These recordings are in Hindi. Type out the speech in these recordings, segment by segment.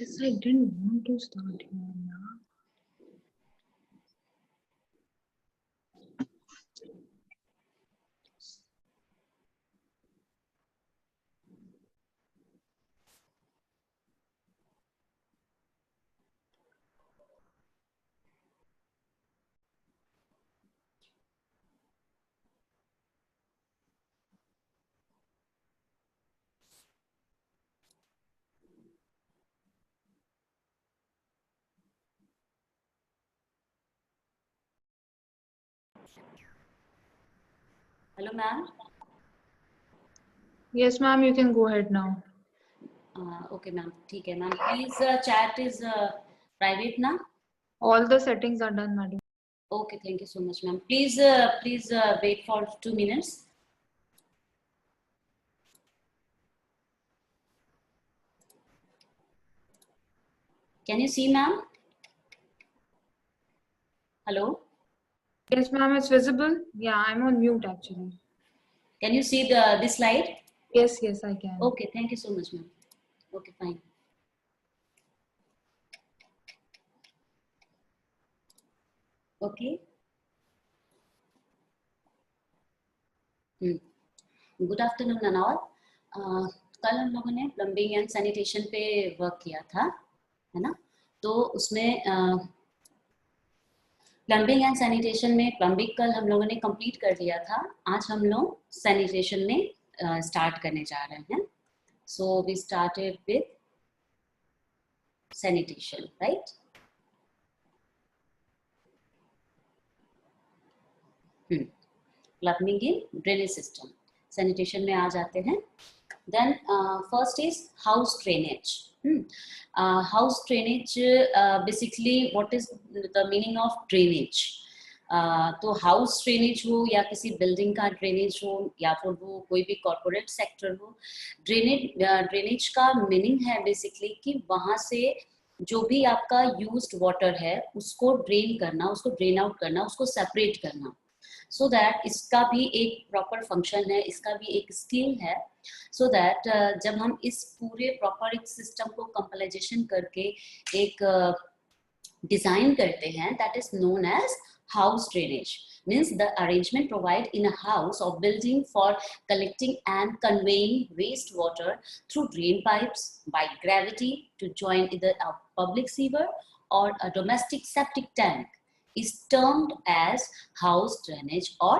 This I didn't want to start here now. Hello, ma'am. Yes, ma'am, you can go ahead now. Okay, ma'am. ठीक है, ma'am. Please, chat is private now. All the settings are done, madam. Okay, thank you so much, ma'am. Please, wait for 2 minutes. Can you see, ma'am? Hello. Yes, ma'am, it's visible. Yeah, I'm on mute actually. Can you see this slide? Yes, yes, I can. Okay, thank you so much, ma'am. Okay, fine. Okay. Good afternoon ननावल. कल हम लोगों ने प्लम्बिंग एंड सैनिटेशन पे वर्क किया था, है ना? तो उसमें प्लम्बिंग एंड सैनिटेशन में प्लम्बिंग कल हम लोगों ने कंप्लीट कर लिया था. आज हम लोग सैनिटेशन में स्टार्ट करने जा रहे हैं. So we started with sanitation, right? Plumbing in drainage system. Sanitation में आ जाते हैं. Then first is house drainage. House drainage, basically what is the meaning of drainage? तो हाउस ड्रेनेज हो या किसी बिल्डिंग का ड्रेनेज हो या फिर वो कोई भी कॉर्पोरेट सेक्टर हो, ड्रेनेज का मीनिंग है बेसिकली कि वहां से जो भी आपका यूज्ड वाटर है उसको ड्रेन करना, उसको ड्रेन आउट करना, उसको सेपरेट करना. सो दैट इसका भी एक प्रॉपर फंक्शन है, इसका भी एक स्किल है. सो दैट जब हम इस पूरे प्रॉपर एक सिस्टम को कंपाइलेशन करके एक डिजाइन करते हैं, that is known as house drainage. Means the arrangement provided in a house or building for collecting and conveying wastewater through drain pipes by gravity to join either a public sewer or a domestic septic tank is termed as house drainage or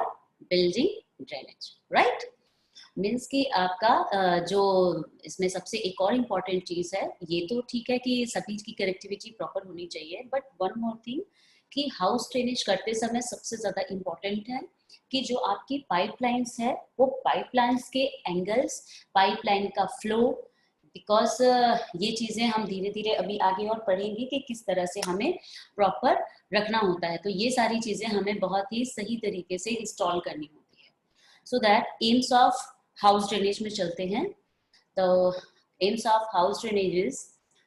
building drainage, right? Means कि आपका जो इसमें सबसे एक और इम्पॉर्टेंट चीज है, ये तो ठीक है कि सभी की कनेक्टिविटी प्रॉपर होनी चाहिए, बट वन मोर थिंग कि हाउस ड्रेनेज करते समय सबसे ज्यादा इम्पोर्टेंट है कि जो आपकी पाइपलाइंस है वो पाइपलाइंस के एंगल्स, पाइपलाइन का फ्लो, बिकॉज ये चीजें हम धीरे धीरे अभी आगे और पढ़ेंगे कि किस तरह से हमें प्रॉपर रखना होता है. तो ये सारी चीजें हमें बहुत ही सही तरीके से इंस्टॉल करनी होती है. So that aims of house drainage में चलते हैं. तो aims of house drainage is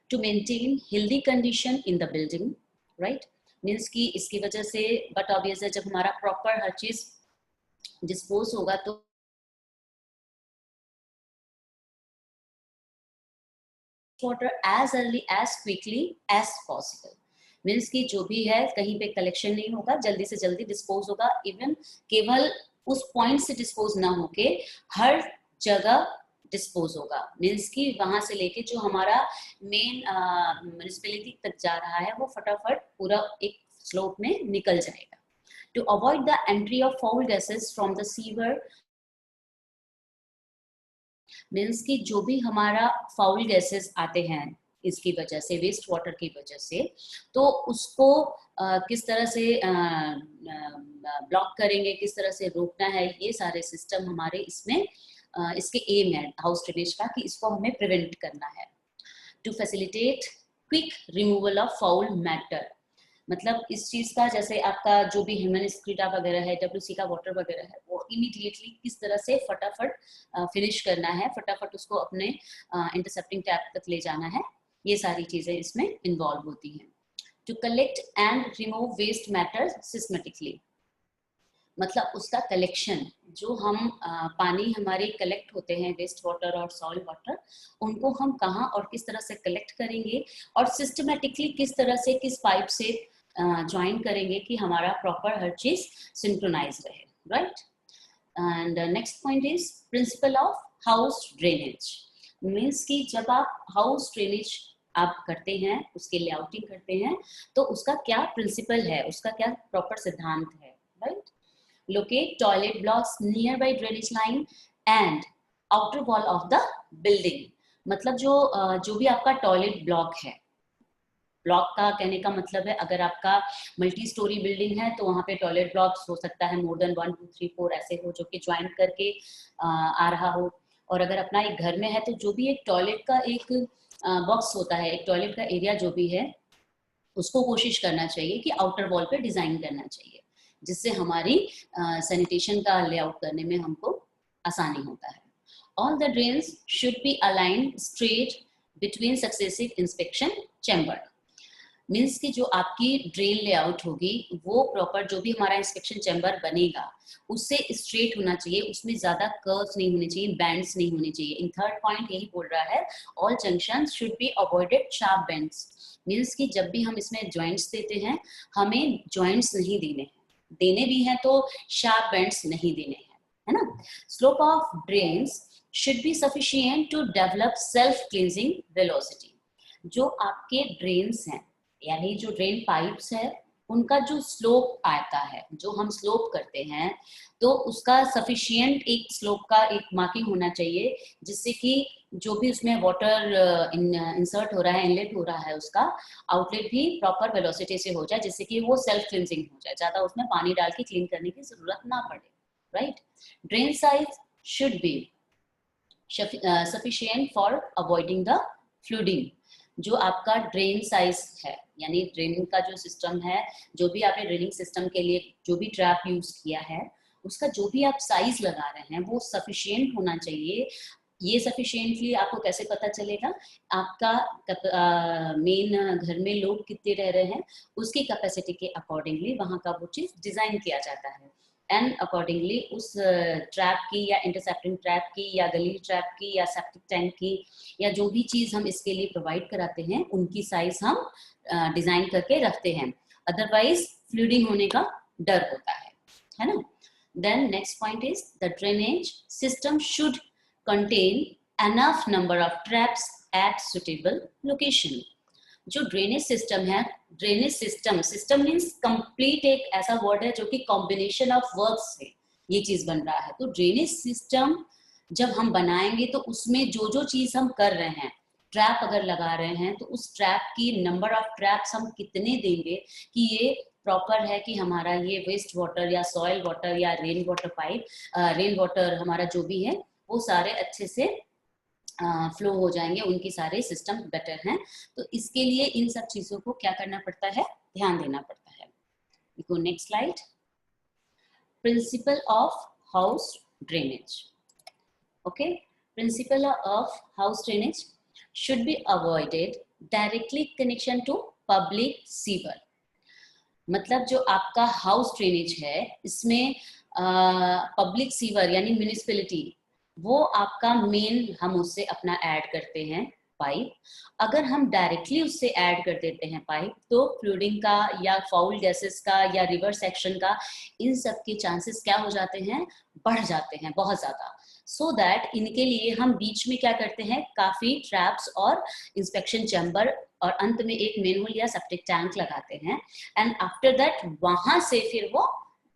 to maintain healthy condition in the building, right? Means कि इसकी वजह से, बट ऑब्वियस है जब हमारा प्रॉपर हर चीज डिस्पोज होगा तो water as early as quickly as possible. Means कि जो भी है कहीं पे कलेक्शन नहीं होगा, जल्दी से जल्दी डिस्पोज होगा. इवन केवल उस पॉइंट से डिस्पोज ना होके हर जगह डिस्पोज होगा. मीन्स कि वहां से लेके जो हमारा मेन म्युनिसिपैलिटी तक जा रहा है वो फटाफट पूरा एक स्लोप में निकल जाएगा. To avoid the entry of foul gases from the sewer, means कि जो भी हमारा फाउल गैसेस आते हैं इसकी वजह से, वेस्ट वाटर की वजह से, तो उसको किस तरह से ब्लॉक करेंगे, किस तरह से रोकना है, ये सारे सिस्टम हमारे इसमें इसके एम है हाउस ड्रेनेज का कि इसको हमें प्रिवेंट करना है. To facilitate quick removal of foul matter, मतलब इस चीज का जैसे आपका जो भी ह्यूमन वगैरह है, डब्ल्यूसी का वाटर वगैरह है, वो इमीडिएटली किस तरह से फटाफट फिनिश करना है, फटाफट उसको अपने इंटरसेप्टिंग टैप तक ले जाना है, ये सारी चीजें इसमें इन्वॉल्व होती हैं. To collect and remove waste matter systematically, मतलब उसका कलेक्शन, जो हम पानी हमारे कलेक्ट होते हैं वेस्ट वाटर और सॉइल वाटर, उनको हम कहाँ और किस तरह से कलेक्ट करेंगे और सिस्टमेटिकली किस तरह से किस पाइप से ज्वाइन करेंगे कि हमारा प्रॉपर हर चीज सिंक्रोनाइज रहे, right. And next point is principal of house drainage. Means कि जब आप हाउस ड्रेनेज आप करते हैं, उसके लेआउटिंग करते हैं, तो उसका क्या प्रिंसिपल है, उसका क्या प्रॉपर सिद्धांत है, right. Locate toilet blocks near by drainage line and outer wall of the building. मतलब जो भी आपका टॉयलेट ब्लॉक है, ब्लॉक का कहने का मतलब है अगर आपका मल्टी स्टोरी बिल्डिंग है तो वहाँ पे टॉयलेट ब्लॉक्स हो सकता है मोर देन 1 2 3 4 ऐसे हो, जो कि ज्वाइन करके आ रहा हो। और अगर अपना एक घर में है तो जो भी एक टॉयलेट का एक बॉक्स होता है, एक टॉयलेट का एरिया जो भी है, उसको कोशिश करना चाहिए कि आउटर वॉल पे डिजाइन करना चाहिए, जिससे हमारी सैनिटेशन का लेआउट करने में हमको आसानी होता है। All the drains should B aligned straight between successive inspection chamber. Means कि जो आपकी ड्रेन लेआउट होगी वो प्रॉपर जो भी हमारा इंस्पेक्शन चैम्बर बनेगा उससे स्ट्रेट होना चाहिए, उसमें ज्यादा कर्व्स नहीं होने चाहिए, बैंड्स नहीं होने चाहिए। इन थर्ड पॉइंट यही बोल रहा है, all junctions should be avoided sharp bends. Means कि जब भी हम इसमें जॉइंट्स देते हैं हमें जॉइंट्स नहीं देने हैं, देने भी हैं तो शार्प बेंड्स नहीं देने हैं, है ना। Slope of drains should be sufficient to develop self cleansing velocity. जो आपके ड्रेन्स हैं यानी जो ड्रेन पाइप्स है उनका जो स्लोप आता है, जो हम स्लोप करते हैं, तो उसका सफिशिएंट एक स्लोप का एक मार्किंग होना चाहिए, जिससे कि जो भी उसमें वाटर इंसर्ट हो रहा है, इनलेट हो रहा है, उसका आउटलेट भी प्रॉपर वेलोसिटी से हो जाए, जिससे कि वो सेल्फ क्लींजिंग हो जाए, ज्यादा उसमें पानी डाल के क्लीन करने की जरूरत ना पड़े, right. Drain size should be sufficient for avoiding the flooding. जो आपका ड्रेन साइज है यानी ड्रेनिंग का जो सिस्टम है, जो भी आपने ड्रेनिंग सिस्टम के लिए जो भी ट्रैप यूज किया है, उसका जो भी आप साइज लगा रहे हैं वो सफिशिएंट होना चाहिए। ये सफिशिएंटली आपको कैसे पता चलेगा, आपका मेन घर में लोग कितने रह रहे हैं उसकी कैपेसिटी के अकॉर्डिंगली वहां का वो चीज डिजाइन किया जाता है, एंड अकॉर्डिंगली उस ट्रैप की या इंटरसेप्टिंग ट्रैप की या गली ट्रैप की या सेप्टिक टैंक की या जो भी चीज हम इसके लिए प्रोवाइड कराते हैं उनकी साइज हम डिजाइन करके रखते हैं, अदरवाइज फ्लूडिंग होने का डर होता है ना। Then next point is the drainage system should contain enough number of traps at suitable location. जो ड्रेनेज सिस्टम है, ड्रेनेज सिस्टम मीन्स कंप्लीट एक ऐसा वर्ड है जो कि कॉम्बिनेशन ऑफ वर्ड्स से ये चीज बन रहा है। तो ड्रेनेज सिस्टम जब हम बनाएंगे तो उसमें जो जो चीज हम कर रहे हैं, ट्रैप अगर लगा रहे हैं तो उस ट्रैप की नंबर ऑफ ट्रैप्स हम कितने देंगे कि ये प्रॉपर है कि हमारा ये वेस्ट वाटर या सॉइल वाटर या rain water pipe, rain water हमारा जो भी है वो सारे अच्छे से फ्लो हो जाएंगे, उनकी सारे सिस्टम बेटर हैं। तो इसके लिए इन सब चीजों को क्या करना पड़ता है, ध्यान देना पड़ता है। देखो next slide, principle of house drainage. Okay, principle of house drainage should be avoided directly connection to public sewer. मतलब जो आपका हाउस ड्रेनेज है इसमें पब्लिक सीवर यानी म्यूनिसिपैलिटी वो आपका मेन हम उससे अपना ऐड करते हैं पाइप। अगर हम डायरेक्टली उससे ऐड कर देते हैं पाइप तो फ्लूडिंग का या फाउल गैसेस का या रिवर्स एक्शन का इन सब के चांसेस क्या हो जाते हैं, बढ़ जाते हैं बहुत ज्यादा। सो दैट इनके लिए हम बीच में क्या करते हैं, काफी ट्रैप्स और इंस्पेक्शन चैम्बर और अंत में एक मेनहोल या सेप्टिक टैंक लगाते हैं, एंड आफ्टर दैट वहां से फिर वो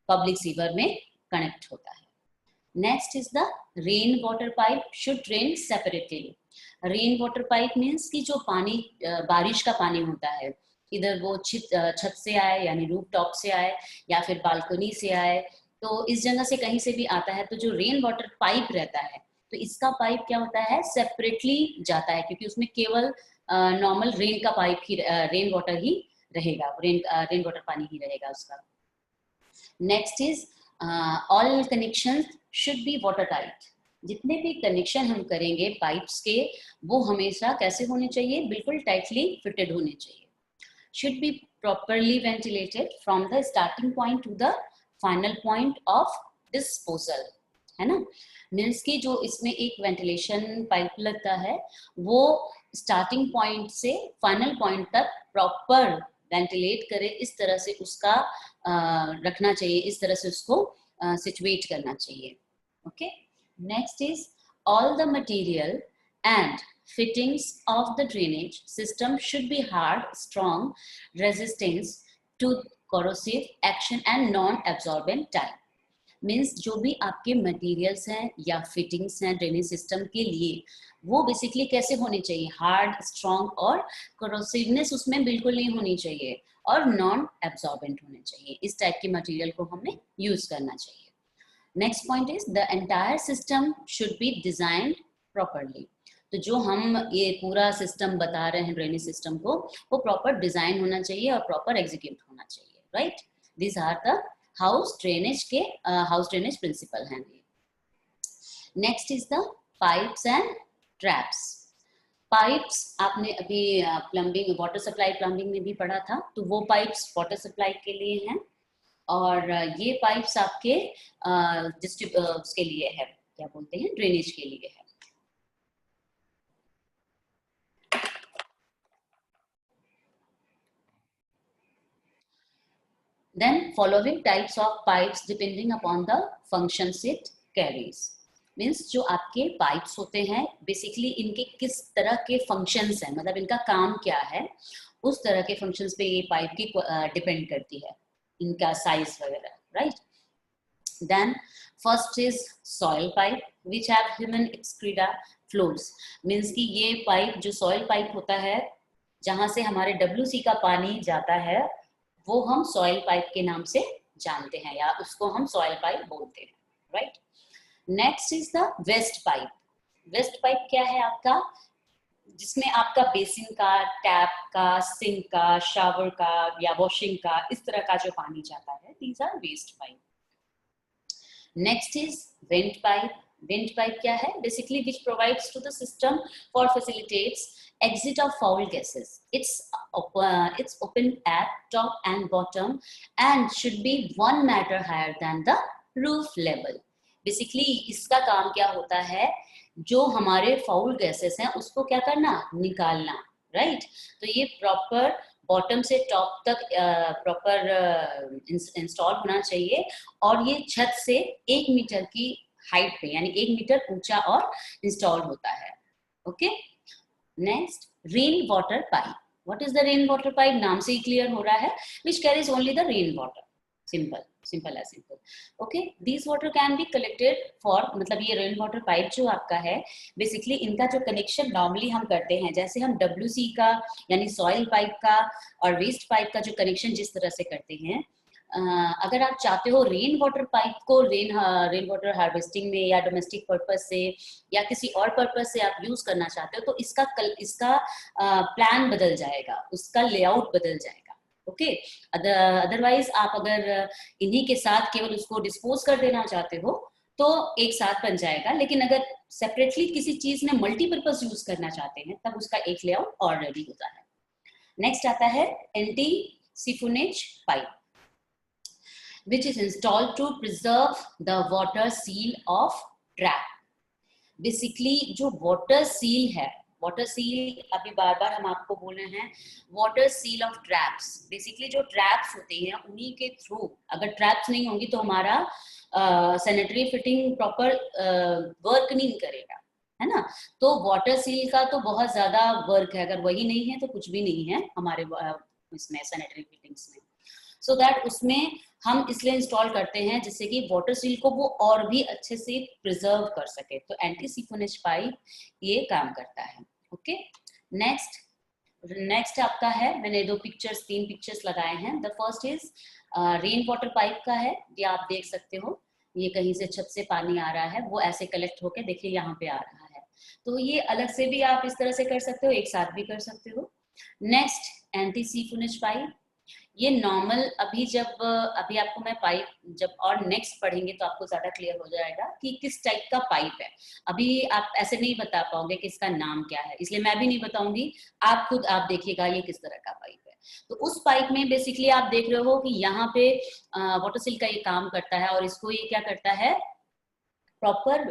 पब्लिक सीवर में कनेक्ट होता है। Next is the rain water pipe should drain separately. Rain water pipe means कि जो पानी बारिश का पानी होता है, इधर वो छत से आए यानी रूफ टॉप से आए या फिर बालकनी से आए, तो इस जगह से कहीं से भी आता है, तो जो रेन वाटर पाइप रहता है तो इसका पाइप क्या होता है, सेपरेटली जाता है, क्योंकि उसमें केवल नॉर्मल रेन का पाइप ही, रेन वाटर ही रहेगा, रेन वाटर पानी ही रहेगा उसका। Next is all connection should be water tight. जितने भी कनेक्शन हम करेंगे पाइप्स के वो हमेशा कैसे होने चाहिए, बिल्कुल टाइटली फिटेड होने चाहिए। Should be properly ventilated from the starting point two the final point of disposal, है ना। मीन्स की जो इसमें एक वेंटिलेशन पाइप लगता है वो स्टार्टिंग पॉइंट से फाइनल पॉइंट तक प्रॉपर वेंटिलेट करे, इस तरह से उसका रखना चाहिए, इस तरह से उसको सिचुएट करना चाहिए। Okay, next is all the material and fittings of the drainage system should be hard, strong, resistance to corrosive action and non-absorbent type. Means जो भी आपके मटेरियल्स हैं या फिटिंग्स हैं ड्रेनेज सिस्टम के लिए वो बेसिकली कैसे होने चाहिए, हार्ड, स्ट्रॉन्ग और करोसिवनेस उसमें बिल्कुल नहीं होनी चाहिए और नॉन एब्जॉर्बेंट होने चाहिए। इस टाइप के मटेरियल को हमें यूज करना चाहिए। Next point is the entire system should be designed properly. तो जो हम ये पूरा सिस्टम बता रहे हैं ड्रेनेज सिस्टम को, वो प्रॉपर डिजाइन होना चाहिए और प्रॉपर एग्जीक्यूट होना चाहिए, right. This are the house drainage के हाउस ड्रेनेज प्रिंसिपल हैं। Next is the pipes and traps. Pipes आपने अभी प्लम्बिंग, वाटर सप्लाई प्लम्बिंग में भी पढ़ा था, तो वो पाइप्स वाटर सप्लाई के लिए हैं और ये पाइप्स आपके उसके लिए है, क्या बोलते हैं, ड्रेनेज के लिए है। Then following types of pipes depending upon the functions it carries. Means जो आपके पाइप्स होते हैं बेसिकली इनके किस तरह के फंक्शंस हैं, मतलब इनका काम क्या है, उस तरह के फंक्शंस पे ये पाइप की डिपेंड करती है, इनका साइज वगैरह, right. Then first is soil pipe which have human excreta flows. Means कि ये पाइप जो सॉइल पाइप होता है जहां से हमारे WC का पानी जाता है वो हम सॉइल पाइप के नाम से जानते हैं या उसको हम सॉइल पाइप बोलते हैं, right. Next is the waste pipe. Waste pipe क्या है आपका, जिसमें आपका बेसिन का, टैप का, सिंक का, शावर का या वॉशिंग का इस तरह का जो पानी जाता है, these are waste pipe. Next is vent pipe. Vent pipe क्या है, basically which provides to the system for facilitates exit of foul gases. It's open at top and bottom and should be 1 meter higher than the roof level. Basically इसका काम क्या होता है, जो हमारे फाउल गैसेस हैं उसको क्या करना, निकालना, राइट। तो ये प्रॉपर बॉटम से टॉप तक प्रॉपर इंस्टॉल होना चाहिए और ये छत से 1 मीटर की हाइट पे यानी 1 मीटर ऊंचा और इंस्टॉल होता है। Okay, next rain water pipe. What is the rain water pipe, नाम से ही क्लियर हो रहा है, which carries only the rain water, simple simple as simple. Okay, this water can be collected for, मतलब ये रेन वाटर पाइप जो आपका है बेसिकली इनका जो कनेक्शन नॉर्मली हम करते हैं, जैसे हम WC का यानी सॉइल पाइप का और वेस्ट पाइप का जो कनेक्शन जिस तरह से करते हैं, अगर आप चाहते हो रेन वाटर पाइप को रेन वाटर हार्वेस्टिंग में या डोमेस्टिक पर्पस से या किसी और पर्पस से आप यूज करना चाहते हो तो इसका प्लान बदल जाएगा, उसका लेआउट बदल जाएगा। ओके, अदरवाइज आप अगर इन्हीं के साथ केवल उसको डिस्पोज कर देना चाहते हो तो एक साथ बन जाएगा, लेकिन अगर सेपरेटली किसी चीज में मल्टीपर्पज यूज करना चाहते हैं तब उसका एक लेआउट और रेडी होता है। नेक्स्ट आता है anti siphonage pipe, which is installed to preserve the water seal of trap. Basically जो water seal है, water seal अभी बार बार हम आपको बोल रहे हैं, water seal of traps. Basically जो traps होते हैं उन्हीं के थ्रू, अगर traps नहीं होंगी तो हमारा sanitary fitting proper वर्क नहीं करेगा, है ना। तो water seal का तो बहुत ज्यादा वर्क है, अगर वही नहीं है तो कुछ भी नहीं है हमारे इसमें sanitary fittings में। सो दैट उसमें हम इसलिए इंस्टॉल करते हैं जिससे कि वाटर सील को वो और भी अच्छे से प्रिजर्व कर सके, तो एंटी सिफोनेज पाइप ये काम करता है। ओके, नेक्स्ट आपका है, मैंने 3 पिक्चर्स लगाए हैं। The first is rain water pipe का है, ये आप देख सकते हो, ये कहीं से छत से पानी आ रहा है, वो ऐसे कलेक्ट होके देखिए यहाँ पे आ रहा है, तो ये अलग से भी आप इस तरह से कर सकते हो, एक साथ भी कर सकते हो। नेक्स्ट एंटी सिफोनेज पाइप, ये नॉर्मल अभी आपको मैं पाइप जब और नेक्स्ट पढ़ेंगे तो आपको ज्यादा क्लियर हो जाएगा कि किस टाइप का पाइप है। अभी आप ऐसे नहीं बता पाओगे कि इसका नाम क्या है, इसलिए मैं भी नहीं बताऊंगी, आप खुद आप देखिएगा ये किस तरह का पाइप है। तो उस पाइप में बेसिकली आप देख रहे हो कि यहाँ पे वाटर सील का ये काम करता है और इसको ये क्या करता है, प्रॉपर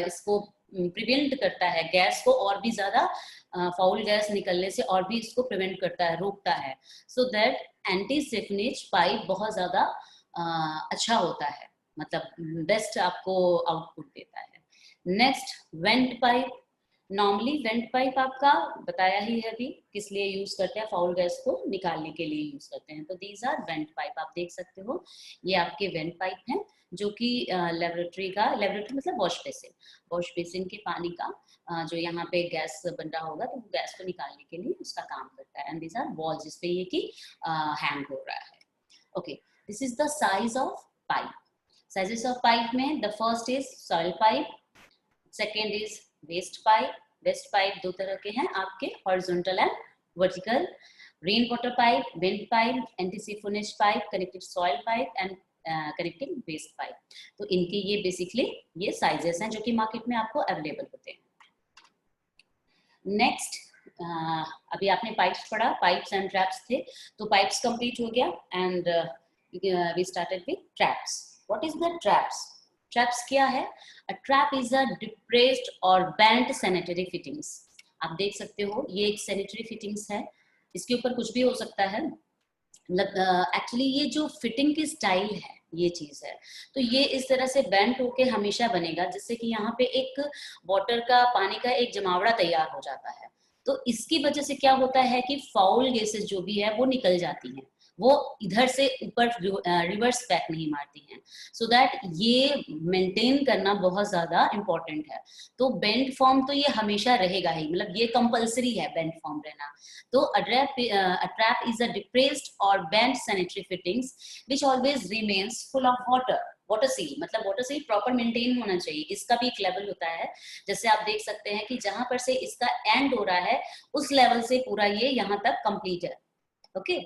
इसको प्रिवेंट करता है गैस को और भी ज्यादा फाउल गैस निकलने से, और भी इसको प्रिवेंट करता है, रोकता है। So that anti siphonage pipe बहुत ज्यादा अच्छा होता है, मतलब बेस्ट आपको आउटपुट देता है। Next went pipe. Normally went pipe आपका बताया ही है अभी किस लिए यूज करते हैं, फाउल गैस को निकालने के लिए यूज करते हैं। तो दीज आर वेंट पाइप, आप देख सकते हो ये आपके वेंट पाइप हैं जो कि लेबोरेटरी मतलब वॉश बेसिन के पानी का जो यहाँ पे गैस बन रहा होगा तो गैस को निकालने के लिए उसका काम करता है। एंड दीज आर वॉल्स जिसपे ये कि हैंग हो रहा है। Okay, this is the size of pipe. Sizes of pipe में the first is soil pipe, second is waste pipe. Waste pipe दो तरह के हैं आपके, horizontal and vertical. Rain water pipe, vent pipe, anti siphonage pipe, connected soil pipe and connecting waste pipe. तो इनके ये बेसिकली ये साइजेस हैं जो कि मार्केट में आपको अवेलेबल होते हैं। नेक्स्ट अभी आपने पाइप्स पढ़ा, पाइप्स एंड ट्रैप्स थे, तो पाइप्स कंप्लीट हो गया and we started with traps. What is the traps? Traps क्या है? A trap is a depressed और बेंट सैनिटरी फिटिंग्स। आप देख सकते हो ये एक सैनिटरी फिटिंग्स है, इसके ऊपर कुछ भी हो सकता है। मतलब एक्चुअली ये जो फिटिंग की स्टाइल है ये चीज है, तो ये इस तरह से बेंट होके हमेशा बनेगा जिससे कि यहाँ पे एक वाटर का, पानी का एक जमावड़ा तैयार हो जाता है। तो इसकी वजह से क्या होता है कि फाउल गैसेस जो भी है वो निकल जाती हैं, वो इधर से ऊपर रिवर्स बैक नहीं मारती हैं। सो दैट ये मेंटेन करना बहुत ज्यादा इंपॉर्टेंट है। तो बेंट फॉर्म तो ये हमेशा रहेगा ही, मतलब ये कंपलसरी है बेंट फॉर्म रहना। तो a trap is a depressed or bent sanitary fittings which always remains full of water. Water seal मतलब वाटर सील प्रॉपर मेंटेन होना चाहिए, इसका भी एक लेवल होता है। जैसे आप देख सकते हैं कि जहां पर से इसका एंड हो रहा है उस लेवल से पूरा ये यहाँ तक कंप्लीट है। Okay,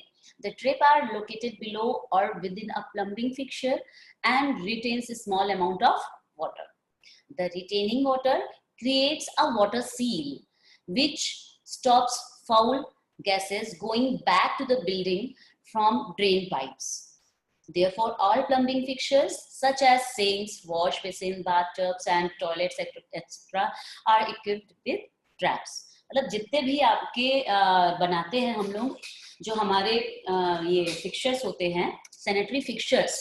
the trap are located below or within a plumbing fixture and retains a small amount of water. The retaining water creates a water seal which stops foul gases going back to the building from drain pipes. Therefore, all plumbing fixtures such as sinks, wash basin, bathtubs and toilets etc. are equipped with traps. मतलब जितने भी आपके बनाते हैं हम लोग, जो हमारे ये फिक्चर्स होते हैं सैनिटरी फिक्चर्स,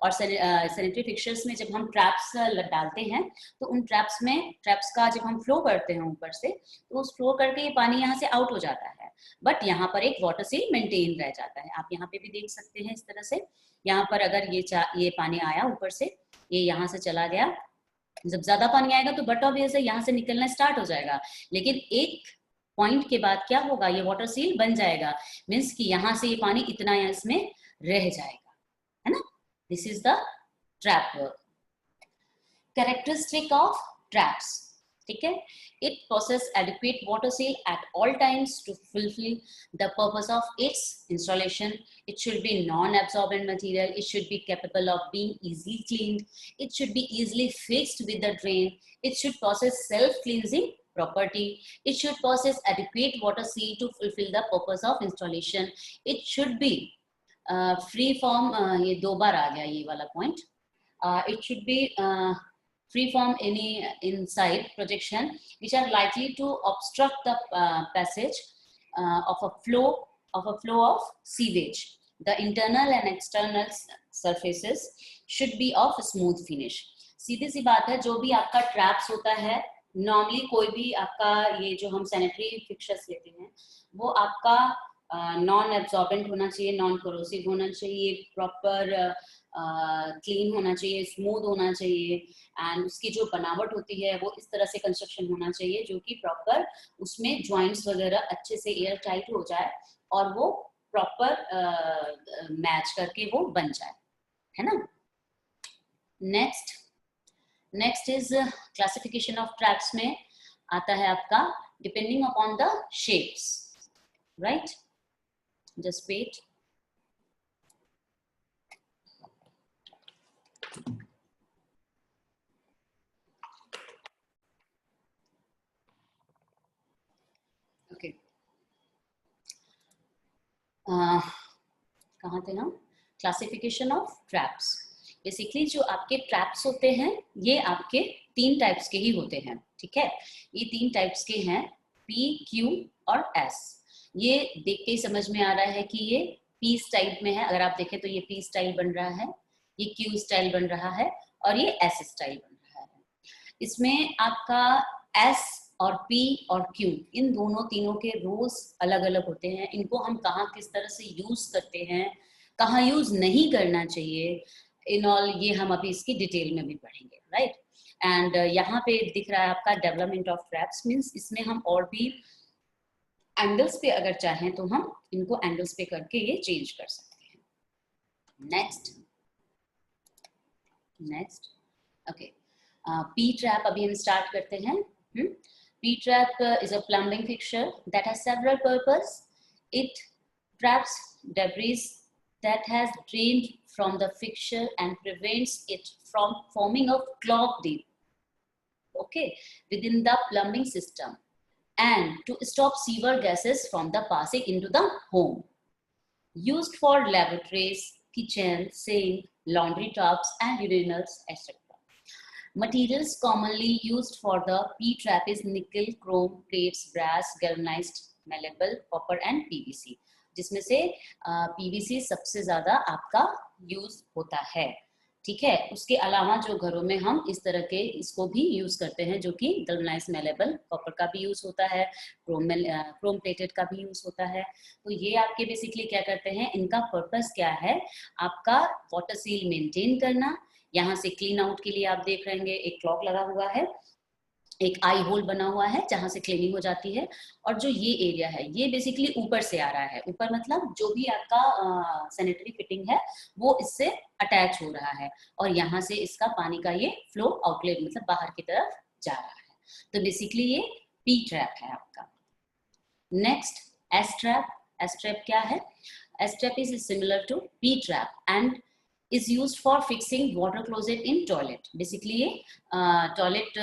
और सैनिटरी फिक्चर्स में जब हम ट्रैप्स डालते हैं तो उन ट्रैप्स का जब हम फ्लो करते हैं ऊपर से, तो उस फ्लो करके ये पानी यहाँ से आउट हो जाता है, बट यहाँ पर एक वाटर सील मेंटेन रह जाता है। आप यहाँ पे भी देख सकते हैं इस तरह से, यहाँ पर अगर ये पानी आया ऊपर से, ये यहाँ से चला गया, जब ज्यादा पानी आएगा तो बट ऑब्वियस है यहाँ से निकलना स्टार्ट हो जाएगा, लेकिन एक पॉइंट के बाद क्या होगा, ये वाटर सील बन जाएगा, मीन्स कि यहाँ से ये पानी इतना इसमें रह जाएगा, है ना। This is the trap work. Characteristic of traps, ठीक है। It possesses adequate water seal at all times to fulfill the purpose of its installation. It should be non-absorbent material. It should be capable of being easily cleaned. It should be easily fixed with the drain. It should possess self-cleansing property. It should possess adequate water seal to fulfill the purpose of installation. It should be free from ये दो बार आ गया ये वाला point. It should be free from any inside projection which are likely to obstruct the passage of a flow of sewage. The internal and external surfaces should be of smooth finish. सीधी सी बात है, जो भी आपका ट्रैप्स होता है, नॉर्मली कोई भी आपका ये जो हम सैनिटरी फिक्चर्स लेते हैं वो आपका नॉन एब्जॉर्बेंट होना चाहिए, नॉन कोरोसिव होना चाहिए, प्रॉपर क्लीन होना चाहिए, स्मूथ होना चाहिए, एंड उसकी जो बनावट होती है वो इस तरह से कंस्ट्रक्शन होना चाहिए जो कि प्रॉपर उसमें जॉइंट्स वगैरह अच्छे से एयर टाइट हो जाए और वो प्रॉपर मैच करके वो बन जाए, है ना। Next is classification of traps में आता है आपका depending upon the shapes, right. Just wait. कहाँ थे हम? Classification of traps. बेसिकली जो आपके ट्रैप्स होते हैं ये आपके 3 टाइप्स के ही होते हैं, ठीक है। ये 3 टाइप्स के हैं, पी, क्यू और एस। ये देख के ही समझ में आ रहा है कि ये पी स्टाइल में है। अगर आप देखें तो ये पी स्टाइल बन रहा है, ये क्यू स्टाइल बन रहा है और ये एस स्टाइल बन रहा है। इसमें आपका एस और पी और क्यू इन तीनों के रोल्स अलग अलग होते हैं। इनको हम कहाँ किस तरह से यूज करते हैं, कहाँ यूज नहीं करना चाहिए, इन ऑल ये हम अभी इसकी डिटेल में भी पढ़ेंगे, राइट। एंड यहाँ पे दिख रहा है आपका डेवलपमेंट ऑफ ट्रैप्स, मीन्स इसमें हम और भी एंगल्स पे अगर चाहें तो हम इनको एंगल्स पे करके ये चेंज कर सकते हैं। नेक्स्ट ओके, पी ट्रैप अभी हम स्टार्ट करते हैं। P trap is a plumbing fixture that has several purposes. It traps debris that has drained from the fixture and prevents it from forming a clog deep, okay, within the plumbing system, and to stop sewer gases from the passing into the home. Used for lavatories, kitchen, sink, laundry tubs, and urinals, etc. Materials commonly used for the P-trap is nickel, chrome, plates, brass, galvanized, malleable, copper and PVC, जिसमें से PVC सबसे ज्यादा आपका यूज होता है, ठीक है। उसके अलावा जो घरों में हम इस तरह के इसको भी यूज करते हैं, जो कि galvanized, malleable, कॉपर का भी यूज होता है, क्रोम प्लेटेड का भी यूज होता है। तो ये आपके बेसिकली क्या करते हैं, इनका पर्पस क्या है, आपका वाटर सील मेंटेन करना। यहाँ से क्लीन आउट के लिए आप देख रहे हैं एक क्लॉग लगा हुआ है, एक आई होल बना हुआ है जहां से क्लीनिंग हो जाती है। और जो ये एरिया है ये बेसिकली ऊपर से आ रहा है, ऊपर मतलब जो भी आपका सैनिटरी फिटिंग है वो इससे अटैच हो रहा है और यहाँ से इसका पानी का ये फ्लो आउटलेट मतलब बाहर की तरफ जा रहा है। तो बेसिकली ये पी ट्रैप है आपका। Next S trap. S trap क्या है? S trap is similar to P trap and is used for fixing water closet in toilet. Basically ये टॉयलेट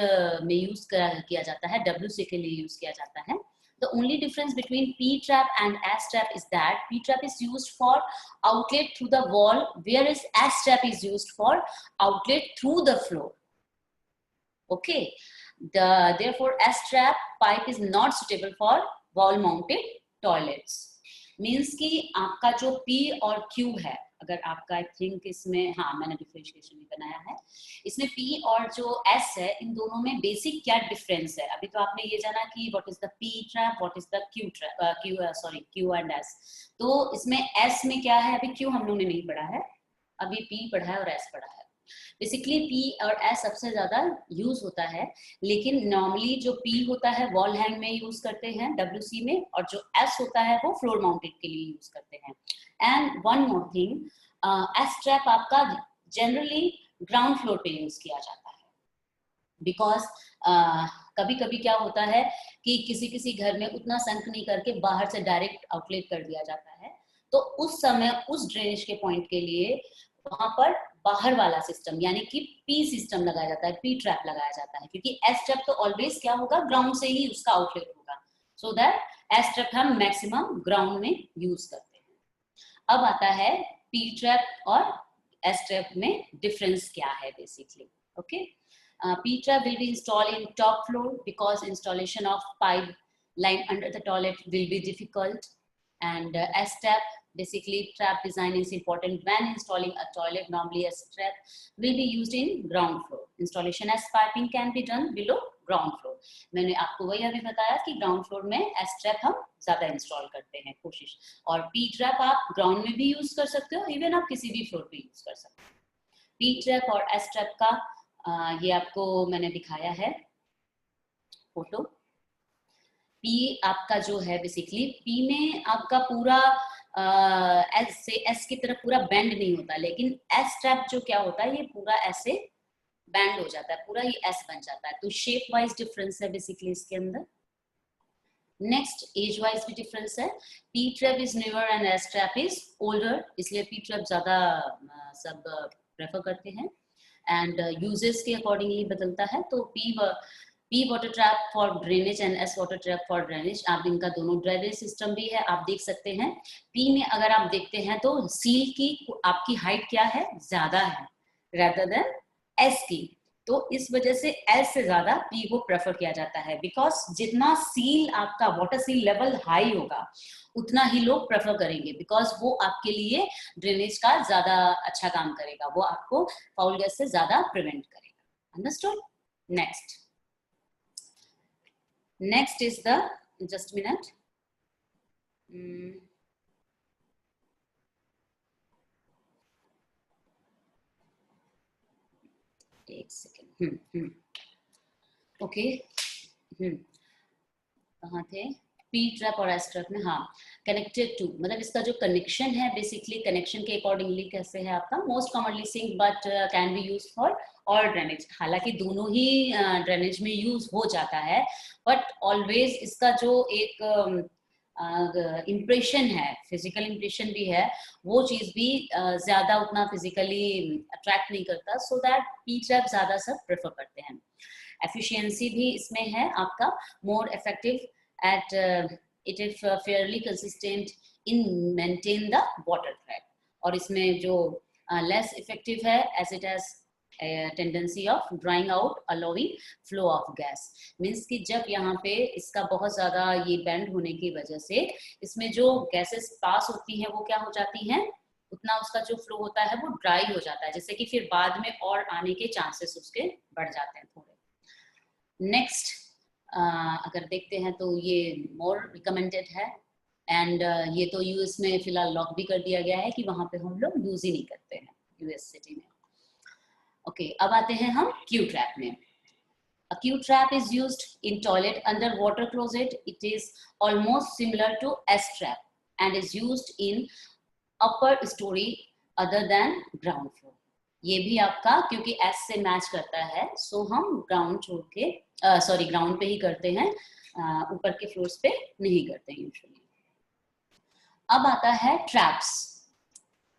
में यूज किया जाता है, WC के लिए यूज किया जाता है। The only difference between P trap and S trap is that P trap is used for outlet through the wall, whereas S trap is used for outlet through the floor. Okay, therefore S trap pipe is not suitable for wall mounted toilets. Means कि आपका जो P और Q है, अगर आपका आई थिंक इसमें हाँ मैंने डिफरेंशिएशन भी बनाया है, इसमें P और जो S है इन दोनों में बेसिक क्या डिफरेंस है। अभी तो आपने ये जाना कि what is the P trap, what is the Q trap, Q and S। तो इसमें S में क्या है, अभी Q हम लोगों ने नहीं पढ़ा है, अभी P पढ़ा है और S पढ़ा है। बेसिकली P और S सबसे ज्यादा यूज होता है, लेकिन नॉर्मली जो P होता है वॉल हैंग में यूज करते हैं WC में, और जो S होता है वो फ्लोर माउंटेड के लिए यूज करते हैं। And one more thing, S trap आपका जनरली ग्राउंड फ्लोर पे यूज किया जाता है, बिकॉज कभी कभी क्या होता है कि किसी किसी घर में उतना संक नहीं करके बाहर से डायरेक्ट आउटलेट कर दिया जाता है, तो उस समय उस ड्रेनेज के पॉइंट के लिए वहां पर बाहर वाला सिस्टम यानी कि पी सिस्टम लगाया जाता है, पी ट्रैप लगाया जाता है, क्योंकि एस ट्रैप तो ऑलवेज क्या होगा, ग्राउंड से ही उसका आउटलेट होगा, सो दैट एस ट्रैप हम मैक्सिमम ग्राउंड में यूज करते हैं। अब आता है पी ट्रैप और एस ट्रैप में डिफरेंस क्या है basically. Okay, P trap will be installed in top floor because installation of pipe line under the toilet will be difficult, and S trap basically trap design is important when installing a toilet. Normally S trap will be used in ground floor. Installation as piping can be done below ground floor. मैंने आपको वही अभी बताया कि ग्राउंड फ्लोर में S trap हम ज्यादा इंस्टॉल करते हैं कोशिश, और P trap आप ग्राउंड में भी यूज कर सकते हो, इवन आप किसी भी फ्लोर पे यूज कर सकते हो। P trap और S trap का ये आपको मैंने दिखाया है फोटो। P आपका जो है बेसिकली P में आपका पूरा एस से एस की तरफ पूरा बेंड नहीं होता, लेकिन एस ट्रैप जो क्या होता है ये पूरा ऐसे बैंड हो जाता है, पूरा ही एस बन जाता है। तो शेप वाइज डिफरेंस है बेसिकली इसके अंदर। नेक्स्ट एज वाइज भी डिफरेंस है, P trap is newer and S trap is older, इसलिए P ट्रैप ज्यादा सब प्रेफर करते हैं एंड यूजेस के अकॉर्डिंगली बदलता है। तो P P water trap for drainage and S water trap for drainage. आप इनका दोनों ड्रेनेज सिस्टम भी है, आप देख सकते हैं। P में अगर आप देखते हैं तो सील की आपकी हाइट क्या है, ज्यादा है rather than S की, तो इस वजह से S से ज्यादा P को प्रेफर किया जाता है, बिकॉज जितना सील आपका वाटर सील लेवल हाई होगा उतना ही लोग प्रेफर करेंगे, बिकॉज वो आपके लिए ड्रेनेज का ज्यादा अच्छा काम करेगा, वो आपको फाउल गैस से ज्यादा प्रिवेंट करेगा। Understood? Next is the, just a minute, एक सेकेंड, ओके, कहाँ थे? P ट्रैप और S ट्रैप में, हाँ, कनेक्टेड टू, मतलब इसका जो कनेक्शन है बेसिकली कनेक्शन के अकॉर्डिंगली कैसे है आपका, most commonly sink but can be use for all drainage. हालांकि दोनों ही ड्रेनेज में यूज हो जाता है, बट ऑलवेज इसका जो एक इम्प्रेशन है, फिजिकल इम्प्रेशन भी है, वो चीज भी ज्यादा उतना फिजिकली अट्रैक्ट नहीं करता, सो दैट P ट्रैप ज्यादा सब प्रेफर करते हैं। एफिशिएंसी भी इसमें है आपका more effective at it is fairly consistent in maintain the water trap, और इसमें जो less effective है as it has a tendency of drying out allowing flow of gas, means कि जब यहाँ पे इसका बहुत ज्यादा ये बैंड होने की वजह से इसमें जो गैसेस पास होती हैं वो क्या हो जाती हैं, उतना उसका जो फ्लो होता है वो ड्राई हो जाता है, जिससे कि फिर बाद में और आने के चांसेस उसके बढ़ जाते हैं थोड़े। नेक्स्ट अगर देखते हैं तो ये मोर रिकमेंडेड है, एंड ये तो यूएस में फिलहाल लॉक भी कर दिया गया है कि वहां पे हम लोग यूज ही नहीं करते हैं यूएस सिटी में। ओके, अब आते हैं हम क्यू ट्रैप में। A Q trap is used in toilet under water closet. It is almost similar to S trap and is used in upper story other than ground floor. ये भी आपका क्योंकि S से मैच करता है, सो हम ग्राउंड छोड़ के ग्राउंड पे ही करते हैं, ऊपर के फ्लोर्स पे नहीं करते हैं यूजुअली। अब आता है ट्रैप्स।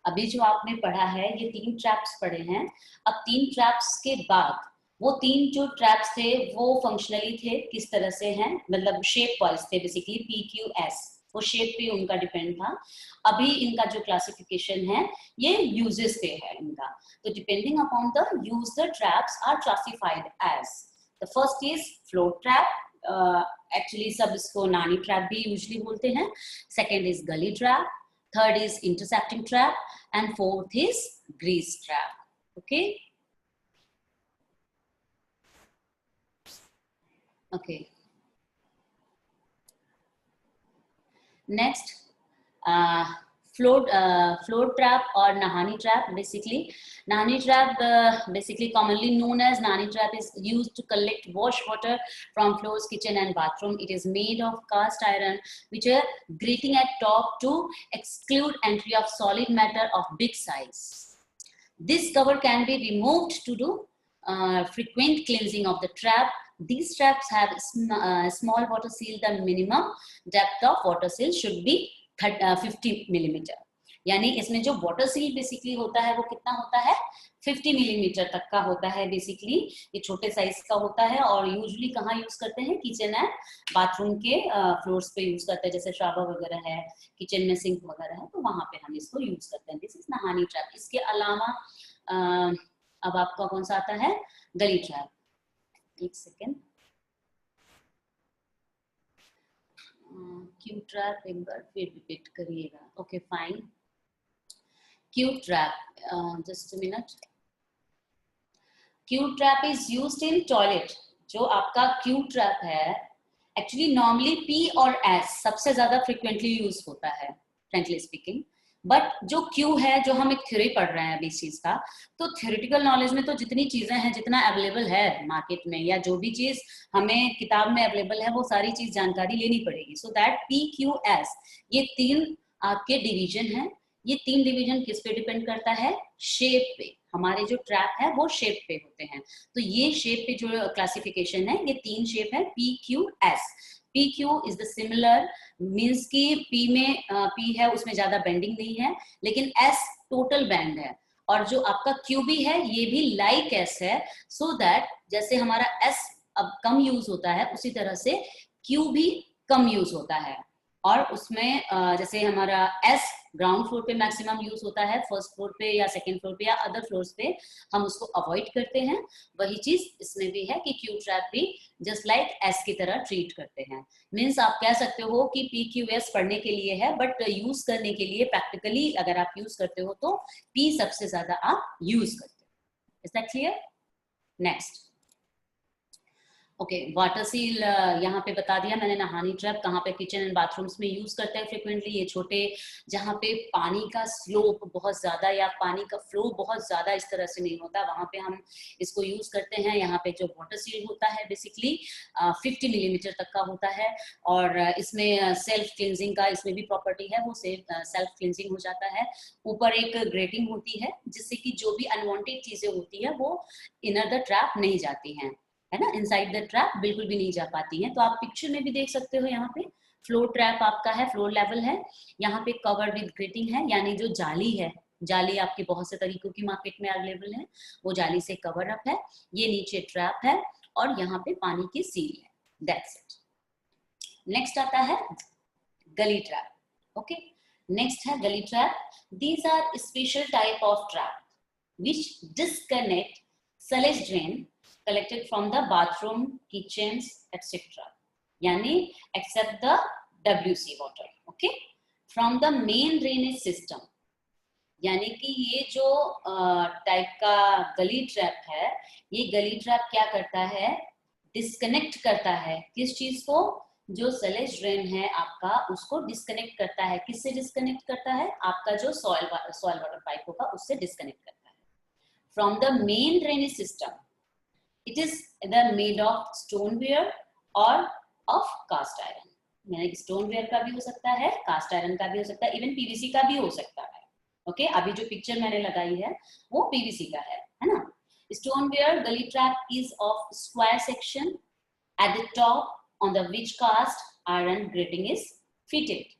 अभी जो आपने पढ़ा है ये 3 ट्रैप्स पढ़े हैं। अब 3 ट्रैप्स के बाद वो 3 जो ट्रैप्स थे वो फंक्शनली थे किस तरह से हैं, मतलब शेप वाइज थे बेसिकली, PQS, वो शेप पे उनका डिपेंड था। अभी इनका जो क्लासिफिकेशन है ये यूजेस पे है इनका, तो depending upon the use the traps are classified as, the first is float trap, actually सब इसको नानी ट्रैप भी यूजुअली बोलते हैं, second is gully trap, third is intercepting trap and fourth is grease trap. Okay, okay, next float trap or nahani trap. Basically nahani trap, basically commonly known as nahani trap, is used to collect wash water from floors, kitchen and bathroom. It is made of cast iron which are grating at top to exclude entry of solid matter of big size. This cover can be removed to do frequent cleansing of the trap. These traps have small water seal. The minimum depth of water seal should be 50 millimeter. यानी इसमें जो वाटर सील बेसिकली होता है वो कितना होता है, 50 मिलीमीटर तक का होता है बेसिकली, ये छोटे साइज का होता है, और यूजुअली कहाँ यूज करते हैं, किचन एंड बाथरूम के फ्लोर्स पे यूज करते हैं, जैसे शावर वगैरह है, किचन में सिंक वगैरह है, तो वहां पे हम इसको यूज करते हैं। This is nahani trap. इसके अलावा अब आपका कौन सा आता है, गली ट्रैप। एक सेकेंड, क्यू ट्रैप एक बार फिर रिपीट करिएगा। Okay fine, Q trap, just a minute. Q trap is used in toilet. जो आपका क्यू ट्रैप है एक्चुअली नॉर्मली P और S सबसे ज्यादा फ्रिक्वेंटली यूज होता है फ्रेंकली स्पीकिंग, बट जो Q है, जो हम एक थ्योरी पढ़ रहे हैं अभी इस चीज का, तो थ्योरेटिकल नॉलेज में तो जितनी चीजें हैं, जितना अवेलेबल है मार्केट में, या जो भी चीज हमें किताब में अवेलेबल है, वो सारी चीज जानकारी लेनी पड़ेगी। सो दैट PQS ये 3 आपके डिवीजन है। ये 3 डिवीजन किस पे डिपेंड करता है, शेप पे। हमारे जो ट्रैप है वो शेप पे होते हैं, तो ये शेप पे जो क्लासिफिकेशन है, ये 3 शेप है PQS। PQ is the similar, means कि P में P है उसमें ज्यादा बेंडिंग नहीं है, लेकिन S टोटल बैंड है, और जो आपका QB है ये भी लाइक S है, सो दैट जैसे हमारा S अब कम यूज होता है, उसी तरह से Q भी कम यूज होता है। और उसमें जैसे हमारा S ग्राउंड फ्लोर पे मैक्सिमम यूज होता है, फर्स्ट फ्लोर पे या सेकंड फ्लोर पे या अदर फ्लोर्स पे हम उसको अवॉइड करते हैं। वही चीज इसमें भी है कि Q ट्रैप भी जस्ट लाइक S की तरह ट्रीट करते हैं। मीन्स आप कह सकते हो कि PQS पढ़ने के लिए है, बट यूज करने के लिए प्रैक्टिकली अगर आप यूज करते हो तो P सबसे ज्यादा आप यूज करते हो। Is that clear? Next, okay, water seal यहाँ पे बता दिया मैंने। नहानी ट्रैप कहाँ पे किचन एंड बाथरूम्स में यूज करते हैं फ्रिक्वेंटली, ये छोटे जहाँ पे पानी का स्लोप बहुत ज्यादा या पानी का फ्लो बहुत ज्यादा इस तरह से नहीं होता, वहां पे हम इसको यूज करते हैं। यहाँ पे जो वाटर सील होता है बेसिकली 50 मिलीमीटर तक का होता है, और इसमें सेल्फ क्लिनजिंग का इसमें भी प्रॉपर्टी है, वो सेल्फ क्लिनजिंग हो जाता है। ऊपर एक ग्रेटिंग होती है जिससे कि जो भी अनवांटेड चीजें होती है वो इनर द ट्रैप नहीं जाती हैं, है ना, इनसाइड द ट्रैप बिल्कुल भी नहीं जा पाती हैं। तो आप पिक्चर में भी देख सकते हो, यहाँ पे फ्लोर ट्रैप आपका है, फ्लोर लेवल है, यहाँ पे कवर विद ग्रेटिंग है, यानी जो जाली है, जाली आपकी बहुत से तरीकों की मार्केट में अवेलेबल है, वो जाली से कवर अप है। ये नीचे ट्रैप है और यहाँ पे पानी की सील है, दैट्स इट। नेक्स्ट आता है गली ट्रैप। ओके, नेक्स्ट है gully trap. These are special type of trap which disconnect sullage drain collected from the bathroom, kitchens, etc. यानी except the WC water, okay, from the main drainage system। यानी कि ये जो टाइप का गली ट्रैप है, ये गली ट्रैप क्या करता है, डिस्कनेक्ट करता है किस चीज को, जो सलेज ड्रेन है आपका उसको डिस्कनेक्ट करता है। किससे डिस्कनेक्ट करता है? आपका जो सॉइल वाटर पाइप होगा उससे डिस्कनेक्ट करता है। From the main drainage system, it is either made of stoneware or of cast iron। यानी stoneware का भी हो सकता है, cast iron का भी हो सकता है, इवन PVC का भी हो सकता है। ओके, अभी जो पिक्चर मैंने लगाई है वो PVC का है ना। Stoneware gully trap is of square section at the top on the which cast iron grating is fitted।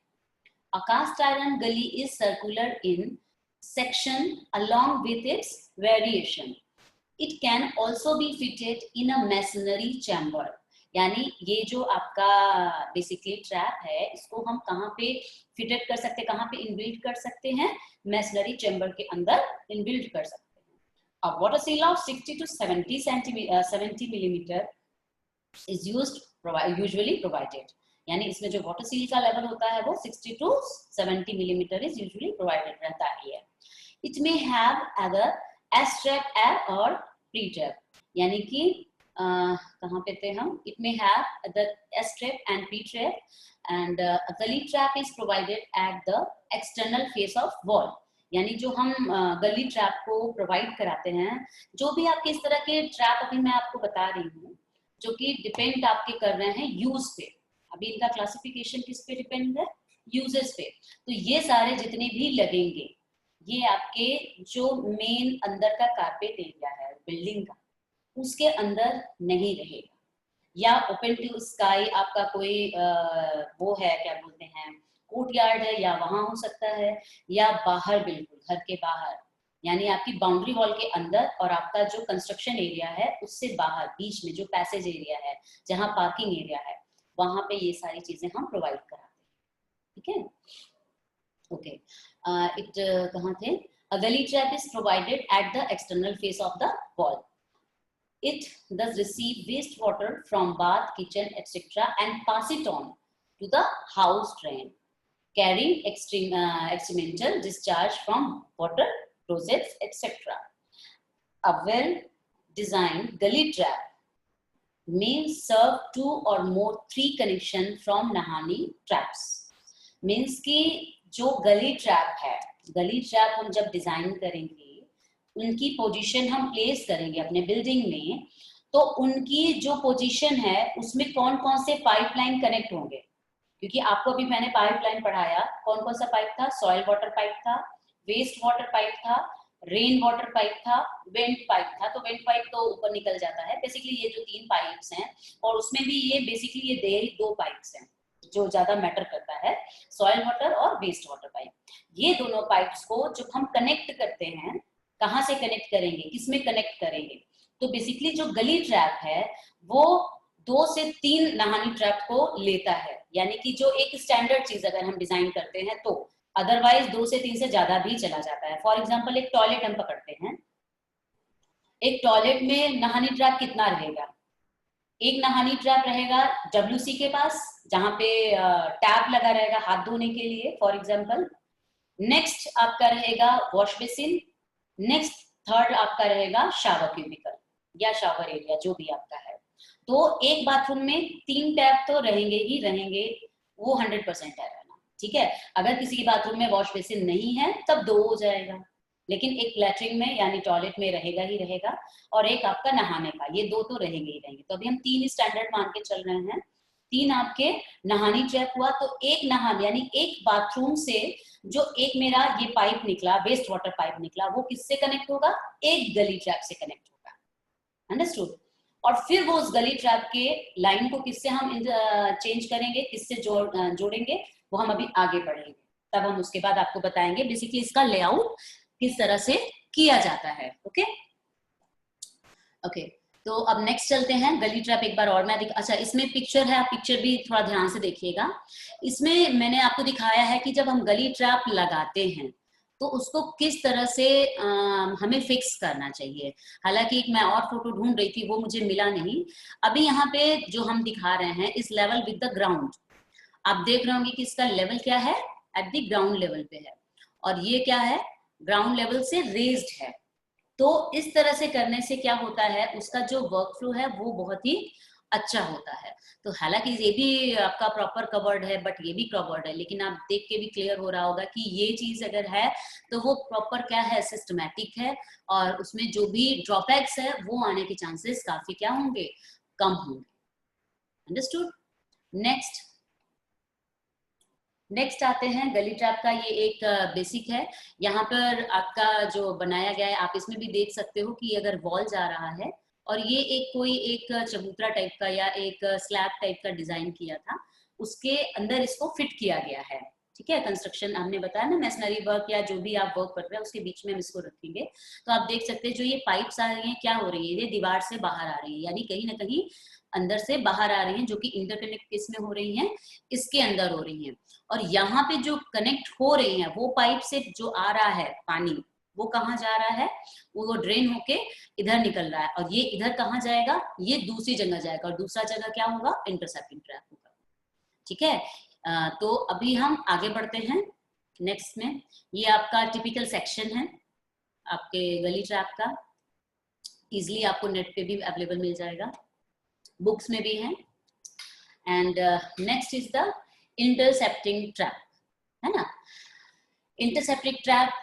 A cast iron gully is circular in section along with its variation। It can also be fitted in a masonry chamber। यानी ये जो आपका बेसिकली ट्रैप है, इसको हम कहाँ पे फिटेड कर सकते हैं, कहाँ पे इनबिल्ट कर सकते हैं? मैसनरी चैम्बर के अंदर इनबिल्ट कर सकते हैं। अब water seal of 60 to 70 millimetre is usually provided. यानी इसमें जो वाटर सील का लेवल होता है वो 60 to 70 millimetre is usually provided रहता है। It may have either S trap और प्री ट्रैप। यानी कि कहाँ पे थे हम? It may have the S trap and P trap, and gully trap is provided at the external face of wall. यानी जो हम गली ट्रैप को प्रोवाइड कराते हैं, जो भी आपके इस तरह के ट्रैप अभी मैं आपको बता रही हूँ, जो कि डिपेंड आपके कर रहे हैं यूज पे। अभी इनका क्लासिफिकेशन किस पे डिपेंड है? यूजेस पे। तो ये सारे जितने भी लगेंगे, ये आपके जो मेन अंदर का कारपेट एरिया है बिल्डिंग का, उसके अंदर नहीं रहेगा। या ओपन टू स्काई आपका कोई वो है, क्या बोलते हैं, कोर्टयार्ड है, या वहां हो सकता है, या बाहर बिल्कुल घर के बाहर, यानी आपकी बाउंड्री वॉल के अंदर और आपका जो कंस्ट्रक्शन एरिया है उससे बाहर, बीच में जो पैसेज एरिया है, जहाँ पार्किंग एरिया है, वहां पे ये सारी चीजें हम प्रोवाइड कराते हैं। ठीक है, ओके। कहाँ थे? A gully trap is provided at the external face of the wall। It does receive wastewater from bath, kitchen, etc. and pass it on to the house drain, carrying experimental discharge from water closets, etc. A well-designed gully trap may serve 2 or more 3 connection from Nahani traps। Means कि जो गली ट्रैप है, गली ट्रैप हम जब डिजाइन करेंगे, उनकी पोजीशन हम प्लेस करेंगे अपने बिल्डिंग में, तो उनकी जो पोजीशन है उसमें कौन कौन से पाइपलाइन कनेक्ट होंगे। क्योंकि आपको अभी मैंने पाइपलाइन पढ़ाया, कौन कौन सा पाइप था? सॉइल वाटर पाइप था, वेस्ट वाटर पाइप था, रेन वाटर पाइप था, वेंट पाइप था। तो वेंट पाइप तो ऊपर निकल जाता है। बेसिकली ये जो 3 पाइप्स हैं, और उसमें भी ये बेसिकली ये 2 पाइप्स हैं जो ज्यादा मैटर करता है, सॉइल वाटर और वेस्ट वाटर पाइप। ये दोनों पाइप्स को जब हम कनेक्ट करते हैं, कहाँ से कनेक्ट करेंगे, किसमें कनेक्ट करेंगे? तो बेसिकली जो गली ट्रैप है वो 2 से 3 नहानी ट्रैप को लेता है, यानी कि जो एक स्टैंडर्ड चीज अगर हम डिजाइन करते हैं तो, अदरवाइज 2 से 3 से ज्यादा भी चला जाता है। फॉर एग्जाम्पल एक टॉयलेट हम पकड़ते हैं, एक टॉयलेट में नहानी ट्रैप कितना रहेगा? एक नहानी ट्रैप रहेगा WC के पास, जहां पे टैप लगा रहेगा हाथ धोने के लिए फॉर एग्जाम्पल। नेक्स्ट आपका रहेगा वॉश बेसिन, नेक्स्ट थर्ड आपका रहेगा शावर क्यूबिकल या शावर एरिया, जो भी आपका है। तो एक बाथरूम में 3 टैप तो रहेंगे ही रहेंगे, वो 100% है रहना, ठीक है। अगर किसी के बाथरूम में वॉश बेसिन नहीं है तब 2 हो जाएगा, लेकिन एक लैट्रिन में यानी टॉयलेट में रहेगा ही रहेगा, और एक आपका नहाने का, ये 2 तो रहेंगे ही रहेंगे। तो अभी हम 3 स्टैंडर्ड मान के चल रहे हैं। 3 आपके नहानी ट्रैप हुआ, तो एक नहान यानी एक बाथरूम से जो एक मेरा ये पाइप निकला, वेस्ट वाटर पाइप निकला, वो किससे कनेक्ट होगा? एक गली ट्रैप से कनेक्ट होगा, अंडरस्टूड। और फिर वो उस गली ट्रैप के लाइन को किससे हम चेंज करेंगे, किससे जोड़ेंगे, वो हम अभी आगे बढ़ेंगे, तब हम उसके बाद आपको बताएंगे बेसिकली इसका लेआउट किस तरह से किया जाता है। ओके ओके, तो अब नेक्स्ट चलते हैं। गली ट्रैप एक बार और मैं अच्छा, इसमें पिक्चर है, आप पिक्चर भी थोड़ा ध्यान से देखिएगा। इसमें मैंने आपको दिखाया है कि जब हम गली ट्रैप लगाते हैं तो उसको किस तरह से हमें फिक्स करना चाहिए। हालांकि मैं और फोटो ढूंढ रही थी, वो मुझे मिला नहीं। अभी यहाँ पे जो हम दिखा रहे हैं इस लेवल विद द ग्राउंड, आप देख रहे होंगे कि इसका लेवल क्या है, एट द ग्राउंड लेवल पे है, और ये क्या है, ग्राउंड लेवल से रेज्ड है। तो इस तरह से करने से क्या होता है, उसका जो वर्क फ्लो है वो बहुत ही अच्छा होता है। तो हालांकि ये भी आपका प्रॉपर कवर्ड है, बट ये भी कवर्ड है, लेकिन आप देख के भी क्लियर हो रहा होगा कि ये चीज अगर है तो वो प्रॉपर क्या है, सिस्टमैटिक है, और उसमें जो भी ड्रॉबैक्स है वो आने के चांसेस काफी क्या होंगे, कम होंगे। अंडरस्टूड। नेक्स्ट आते हैं गली ट्रैप का। ये एक बेसिक है, यहाँ पर आपका जो बनाया गया है आप इसमें भी देख सकते हो कि अगर वॉल जा रहा है और ये एक कोई एक चबूतरा टाइप का या एक स्लैब टाइप का डिजाइन किया था, उसके अंदर इसको फिट किया गया है, ठीक है। कंस्ट्रक्शन हमने बताया ना, मैसनरी वर्क या जो भी आप वर्क कर रहे हैं उसके बीच में हम इसको रखेंगे। तो आप देख सकते हैं जो ये पाइप्स आ रही हैं क्या हो रही है, ये दीवार से बाहर आ रही है, यानी कहीं ना कहीं अंदर से बाहर आ रही हैं, जो कि इंटरकनेक्ट किस में हो रही हैं, इसके अंदर हो रही हैं। और यहाँ पे जो कनेक्ट हो रही है वो पाइप से जो आ रहा है पानी, वो कहाँ जा रहा है, वो ड्रेन होके इधर निकल रहा है, और ये इधर कहाँ जाएगा, ये दूसरी जगह जाएगा, और दूसरा जगह क्या होगा, इंटरसेप्टिंग ट्रैप होगा, ठीक है। तो अभी हम आगे बढ़ते हैं नेक्स्ट में। ये आपका टिपिकल सेक्शन है आपके गली ट्रैप का, इजिली आपको नेट पे भी अवेलेबल मिल जाएगा, बुक्स में भी है। And next is the intercepting trap, है ना। इंटरसेप्टिंग ट्रैप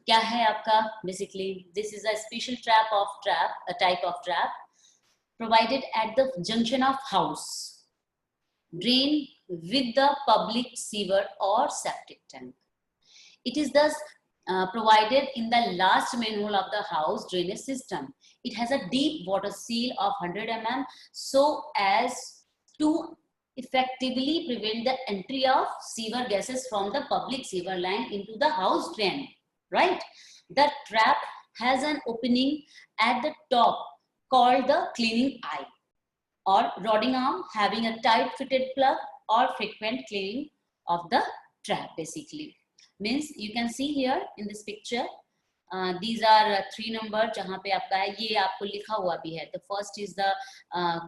क्या है आपका, basically this is a special trap of trap, a type of trap provided at the junction of house, drain with the public sewer or septic tank. It is thus provided in the last manhole of the house drainage system. It has a deep water seal of 100 mm so as to effectively prevent the entry of sewer gases from the public sewer line into the house drain, right? The trap has an opening at the top called the cleaning eye or rodding arm, having a tight fitted plug or frequent cleaning of the trap. Basically means you can see here in this picture, these are 3 number जहाँ पे आपका है, ये आपको लिखा हुआ भी है। The first is the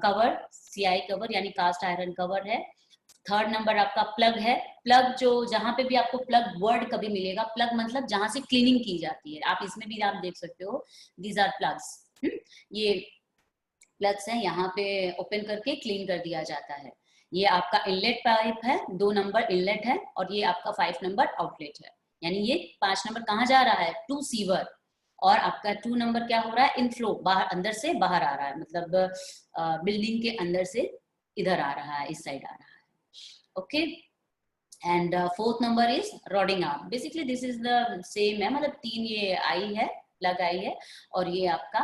cover, CI cover यानी कास्ट आयरन कवर है। थर्ड नंबर आपका प्लग है, प्लग जो जहाँ पे भी आपको प्लग वर्ड कभी मिलेगा, प्लग मतलब जहाँ से क्लीनिंग की जाती है, आप इसमें भी आप देख सकते हो, these are plugs, ये प्लग्स हैं, यहाँ पे ओपन करके क्लीन कर दिया जाता है। ये आपका इनलेट पाइप है, 2 नंबर इनलेट है, और ये आपका 5 नंबर आउटलेट है, यानी ये 5 नंबर कहाँ जा रहा है, टू सीवर, और आपका 2 नंबर क्या हो रहा है, इनफ्लो, बाहर अंदर से बाहर आ रहा है, मतलब बिल्डिंग के अंदर से इधर आ रहा है, इस साइड आ रहा है, okay. And 4th number is roading arm, basically this is the same है, मतलब 3 ये आई है, प्लग आई है, और ये आपका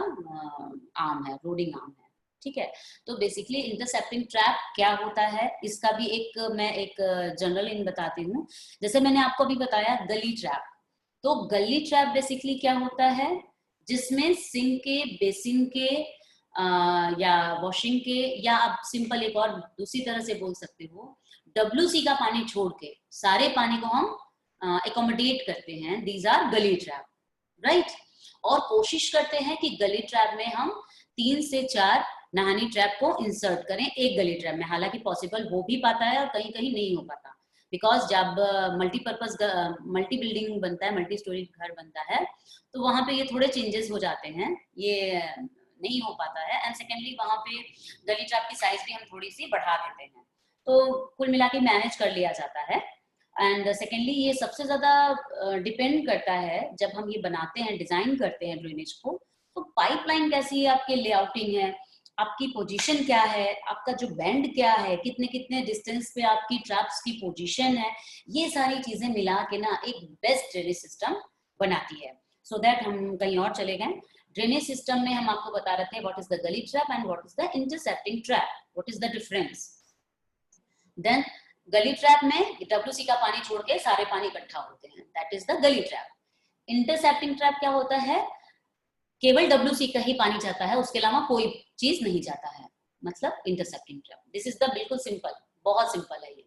आर्म है, रोडिंग आर्म है, ठीक है। तो बेसिकली इंटरसेप्टिंग ट्रैप क्या होता है, इसका भी मैं एक जनरल इन बताती हूँ। जैसे मैंने आपको अभी बताया गली ट्रैप, तो गली ट्रैप बेसिकली क्या होता है, जिसमें सिंक के, बेसिन के या वॉशिंग के, या आप सिंपल एक और दूसरी तरह से बोल सकते हो, WC का पानी छोड़ के सारे पानी को हम एकोमोडेट करते हैं, दीज आर गली ट्रैप, राइट। और कोशिश करते हैं कि गली ट्रैप में हम 3 से 4 नहानी ट्रैप को इंसर्ट करें एक गली ट्रैप में। हालांकि पॉसिबल हो भी पाता है और कहीं कहीं नहीं हो पाता, बिकॉज जब मल्टीपर्पज मल्टी बिल्डिंग बनता है, मल्टी स्टोरी घर बनता है, तो वहां पे ये थोड़े चेंजेस हो जाते हैं, ये नहीं हो पाता है। एंड सेकेंडली वहां पे गली ट्रैप की साइज भी हम थोड़ी सी बढ़ा देते हैं, तो कुल मिला के मैनेज कर लिया जाता है। एंड सेकेंडली ये सबसे ज्यादा डिपेंड करता है, जब हम ये बनाते हैं, डिजाइन करते हैं ड्रेनेज को, तो पाइपलाइन कैसी है, आपके लेआउटिंग है, आपकी पोजीशन क्या है, आपका जो बेंड क्या है, कितने कितने डिस्टेंस पे आपकी ट्रैप्स की पोजीशन है, ये सारी चीजें मिला के ना एक बेस्ट ड्रेनेज सिस्टम बनाती है। सो दैट हम कहीं और चले गए। ड्रेनेज सिस्टम में हम आपको बता रहे थे what is the gully trap and what is the intercepting trap, what is the difference. Then gully trap में WC का पानी छोड़ के सारे पानी इकट्ठा होते हैं, that is the gully trap. Intercepting trap क्या होता है, केवल WC का ही पानी जाता है, उसके अलावा कोई चीज नहीं जाता है, मतलब intercepting trap. This is the बिल्कुल सिंपल, बहुत सिंपल है ये।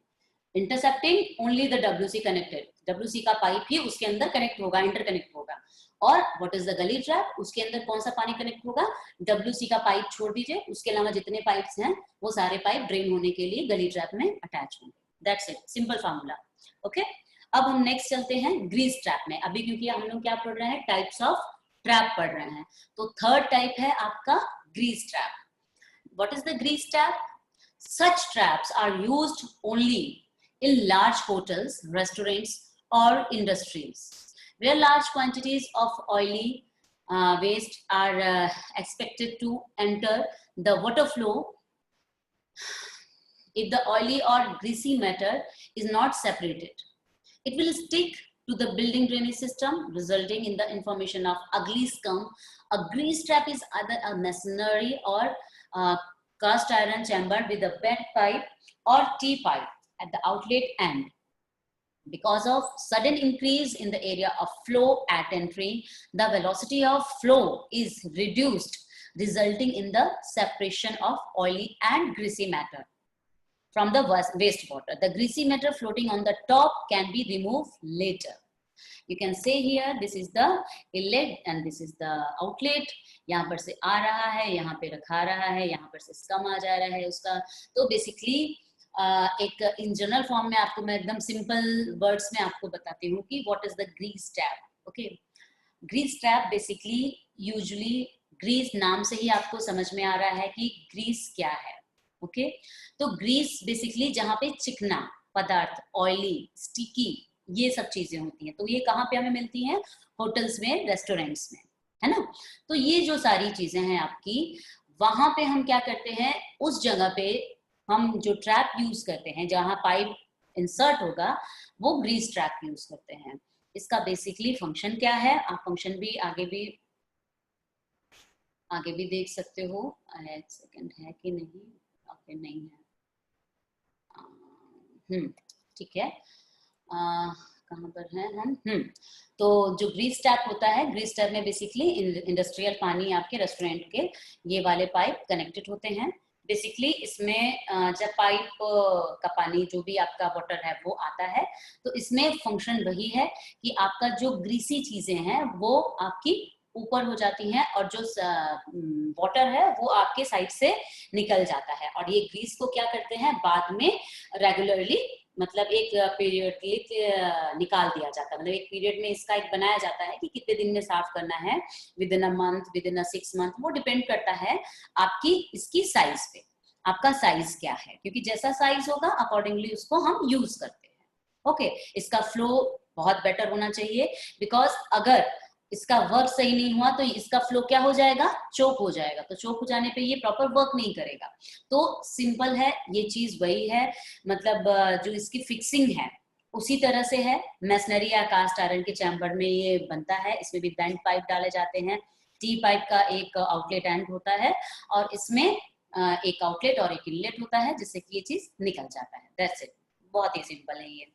Intercepting only the WC connected, WC का पाइप ही उसके अंदर कनेक्ट होगा, इंटरकनेक्ट होगा। और what is the gully trap, उसके अंदर कौन सा पानी कनेक्ट होगा, WC का पाइप छोड़ दीजिए, उसके अलावा जितने पाइप्स हैं वो सारे पाइप ड्रेन होने के लिए गली ट्रैप में अटैच होंगे। That's it, simple formula. Okay, अब हम नेक्स्ट चलते हैं ग्रीस ट्रैप में। अभी क्योंकि हम लोग क्या पढ़ रहे हैं, टाइप्स ऑफ ट्रैप पढ़ रहे हैं, तो थर्ड टाइप है आपका grease trap. What is the grease trap? Such traps are used only in large hotels, restaurants, or industries, where large quantities of oily waste are expected to enter the water flow. If the oily or greasy matter is not separated, it will stick to the building drainage system, resulting in the formation of ugly scum. A grease trap is either a masonry or cast iron chamber with a bent pipe or T-pipe at the outlet end. Because of sudden increase in the area of flow at entry, the velocity of flow is reduced, resulting in the separation of oily and greasy matter from the wastewater. The greasy matter floating on the top can be removed later. You can say here, this is the inlet and this is the outlet. यहाँ पर से आ रहा है, यहाँ पे रखा रहा है, यहाँ पर से स्कम आ जा रहा है उसका। तो बेसिकली एक इन जनरल फॉर्म में आपको मैं एकदम सिंपल वर्ड्स में आपको बताती हूँ कि what is the grease trap. Okay, grease trap basically usually grease नाम से ही आपको समझ में आ रहा है कि ग्रीस क्या है। ओके, तो ग्रीस बेसिकली जहाँ पे चिकना पदार्थ, ऑयली, स्टिकी, ये सब चीजें होती हैं, तो ये कहाँ पे हमें मिलती हैं, होटल्स में, रेस्टोरेंट्स में, है ना। तो ये जो सारी चीजें हैं आपकी, वहां पे हम क्या करते हैं, उस जगह पे हम जो ट्रैप यूज करते हैं, जहां पाइप इंसर्ट होगा, वो ग्रीस ट्रैप यूज करते हैं। इसका बेसिकली फंक्शन क्या है, आप फंक्शन भी आगे भी देख सकते हो। एक सेकंड, है कि नहीं, ओके नहीं है, ठीक है। कहाँ पर हैं हम, तो जो ग्रीस टैप होता है, ग्रीस टैप में बेसिकली इंडस्ट्रियल पानी आपके रेस्टोरेंट के ये वाले पाइप कनेक्टेड होते हैं। बेसिकली इसमें जब पाइप का पानी जो भी आपका वाटर है वो आता है, तो इसमें फंक्शन वही है कि आपका जो ग्रीसी चीजें हैं वो आपकी ऊपर हो जाती हैं और जो वाटर है वो आपके साइड से निकल जाता है। और ये ग्रीस को क्या करते हैं, बाद में रेगुलरली, मतलब एक पीरियड निकाल दिया जाता है, मतलब एक पीरियड में इसका एक बनाया जाता है कि कितने दिन में साफ करना है, with in a month, with in a 6 month, वो डिपेंड करता है आपकी इसकी साइज पे, आपका साइज क्या है, क्योंकि जैसा साइज होगा अकॉर्डिंगली उसको हम यूज करते हैं। ओके, इसका फ्लो बहुत बेटर होना चाहिए, बिकॉज अगर इसका वर्क सही नहीं हुआ तो इसका फ्लो क्या हो जाएगा, चोक हो जाएगा, तो चोक हो जाने पे ये प्रॉपर वर्क नहीं करेगा। तो सिंपल है, ये चीज वही है, मतलब जो इसकी फिक्सिंग है उसी तरह से है। मैसनरी या कास्ट आयरन के चैम्बर में ये बनता है, इसमें भी बेंड पाइप डाले जाते हैं, टी पाइप का एक आउटलेट एंड होता है और इसमें एक आउटलेट और एक इनलेट होता है जिससे कि ये चीज निकल जाता है। दैट्स इट, बहुत ही सिंपल है ये,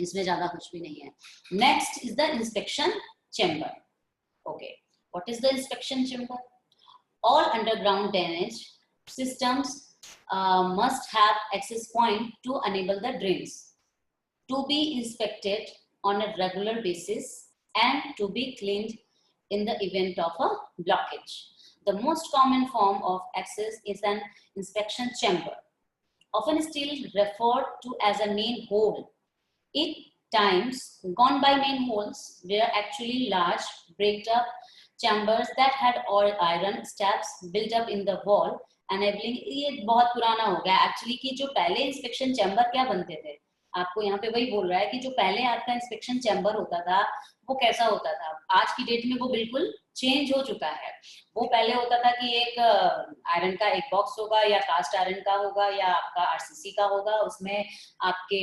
इसमें ज्यादा कुछ भी नहीं है। Next is the inspection chamber. Okay, what is the inspection chamber? all underground drainage systems must have access point to enable the drains to be inspected on a regular basis and to be cleaned in the event of a blockage. The most common form of access is an inspection chamber, often still referred to as a main hole. In times gone by, main holes were actually large breaked up chambers that had all iron steps built up in the wall, enabling, ये बहुत पुराना हो गया एक्चुअली, कि जो पहले इंस्पेक्शन चैम्बर क्या बनते थे, आपको यहाँ पे वही बोल रहा है कि जो पहले आपका इंस्पेक्शन चैम्बर होता था वो कैसा होता था। आज की डेट में वो बिल्कुल चेंज हो चुका है। वो पहले होता था कि एक आयरन का एक बॉक्स होगा या कास्ट आयरन का होगा या आपका आरसीसी का होगा, उसमें आपके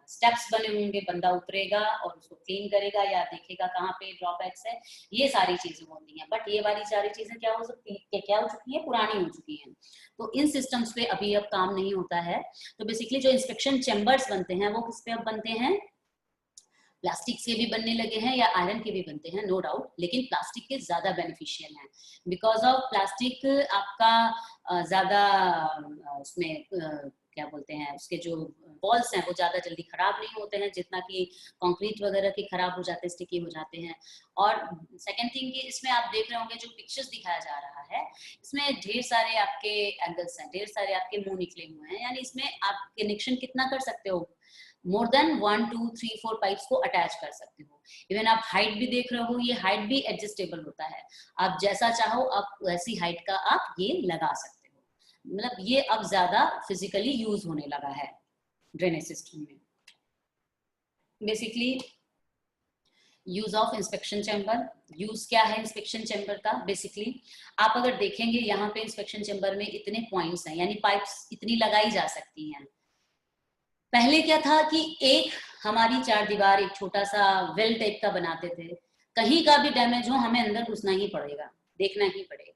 स्टेप्स बने होंगे, बंदा उतरेगा और उसको क्लीन करेगा या देखेगा कहाँ पे ड्रॉबैक्स है, ये सारी चीजें होती हैं। बट ये वाली सारी चीजें क्या हो सकती है, क्या हो चुकी है, पुरानी हो चुकी हैं। तो इन सिस्टम्स पे अभी अब काम नहीं होता है। तो बेसिकली जो इंस्पेक्शन चैम्बर्स बनते हैं वो किस पे अब बनते हैं, प्लास्टिक के भी बनने लगे हैं या आयरन के भी बनते हैं, नो डाउट, लेकिन प्लास्टिक के ज्यादा बेनिफिशियल हैं। बिकॉज ऑफ प्लास्टिक आपका ज्यादा उसमें क्या बोलते हैं, उसके जो वॉल्स हैं वो ज्यादा जल्दी खराब नहीं होते हैं जितना कि कंक्रीट वगैरह के खराब हो जाते हैं, स्टिकी हो जाते हैं। और सेकंड थिंग कि इसमें आप देख रहे होंगे जो पिक्चर्स दिखाया जा रहा है, इसमें ढेर सारे आपके एंगल्स हैं, ढेर सारे आपके मुंह निकले हुए हैं, यानी इसमें आप कनेक्शन कितना कर सकते हो, मोर देन 1 2 3 4 पाइप्स को अटैच कर सकते हो। इवन आप हाइट भी देख रहे हो, ये हाइट भी एडजस्टेबल होता है, आप जैसा चाहो आप वैसी हाइट का आप ये लगा सकते हो। मतलब ये अब ज्यादा फिजिकली यूज होने लगा है ड्रेनेज सिस्टम में। Basically use of inspection chamber, use क्या है इंस्पेक्शन चैम्बर का, बेसिकली आप अगर देखेंगे यहाँ पे इंस्पेक्शन चैम्बर में इतने पॉइंट्स हैं, यानी पाइप्स इतनी लगाई जा सकती हैं। पहले क्या था कि एक हमारी चार दीवार एक छोटा सा वेल टाइप का बनाते थे, कहीं का भी डैमेज हो हमें अंदर घुसना ही पड़ेगा, देखना ही पड़ेगा।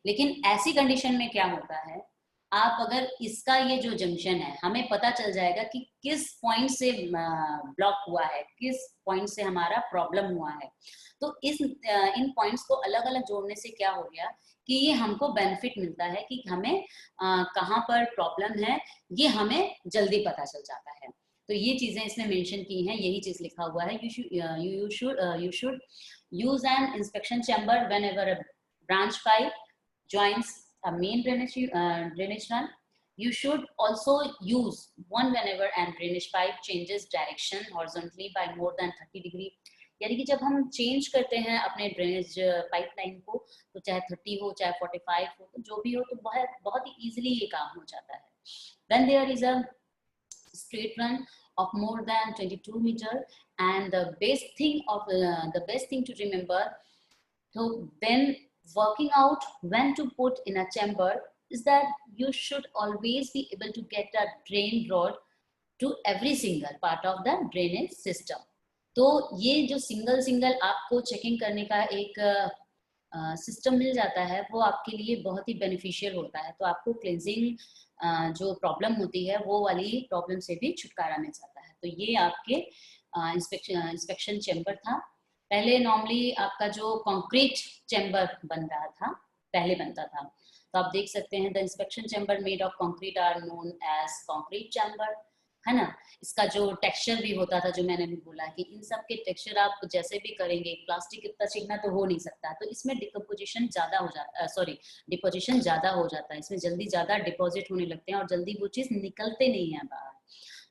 लेकिन ऐसी कंडीशन में क्या होता है, आप अगर इसका ये जो जंक्शन है हमें पता चल जाएगा कि किस पॉइंट से ब्लॉक हुआ है, किस पॉइंट से हमारा प्रॉब्लम हुआ है। तो इन पॉइंट्स को अलग अलग जोड़ने से क्या हो गया कि ये हमको बेनिफिट मिलता है कि हमें कहाँ पर प्रॉब्लम है ये हमें जल्दी पता चल जाता है। तो ये चीजें इसमें मेंशन की हैं, यही चीज लिखा हुआ है, you should use an inspection chamber whenever a branch pipe joins a main drainage run. You should also use one whenever an drainage pipe changes direction horizontally by more than 30 degree. यानी कि जब हम चेंज करते हैं अपने ड्रेनेज पाइपलाइन को, तो चाहे 30 हो चाहे 45 हो, तो जो भी हो, तो बहुत ही इजीली ये काम हो जाता है। When there is a straight run of more than 22 meter, and the best thing to remember, so when working out when to put in a chamber, is that you should always be able to get a drain rod to every single part of the drainage system. तो ये जो सिंगल आपको चेकिंग करने का एक सिस्टम मिल जाता है वो आपके लिए बहुत ही बेनिफिशियल होता है। तो आपको क्लींजिंग जो प्रॉब्लम होती है वो वाली प्रॉब्लम से भी छुटकारा मिल जाता है। तो ये आपके इंस्पेक्शन चैम्बर था। पहले नॉर्मली आपका जो कंक्रीट चैम्बर बन रहा था, पहले बनता था, तो आप देख सकते हैं the inspection chamber made of concrete are known as concrete chamber, है ना। इसका जो टेक्सचर भी होता था, जो मैंने भी बोला कि इन सब के टेक्सचर आप जैसे भी करेंगे, प्लास्टिक इतना चिकना तो हो नहीं सकता, तो इसमें डिकम्पोजिशन ज्यादा हो जाता है, डिपोजिशन ज्यादा हो जाता है, इसमें जल्दी ज्यादा डिपॉजिट होने लगते हैं और जल्दी वो चीज निकलते नहीं है बाहर।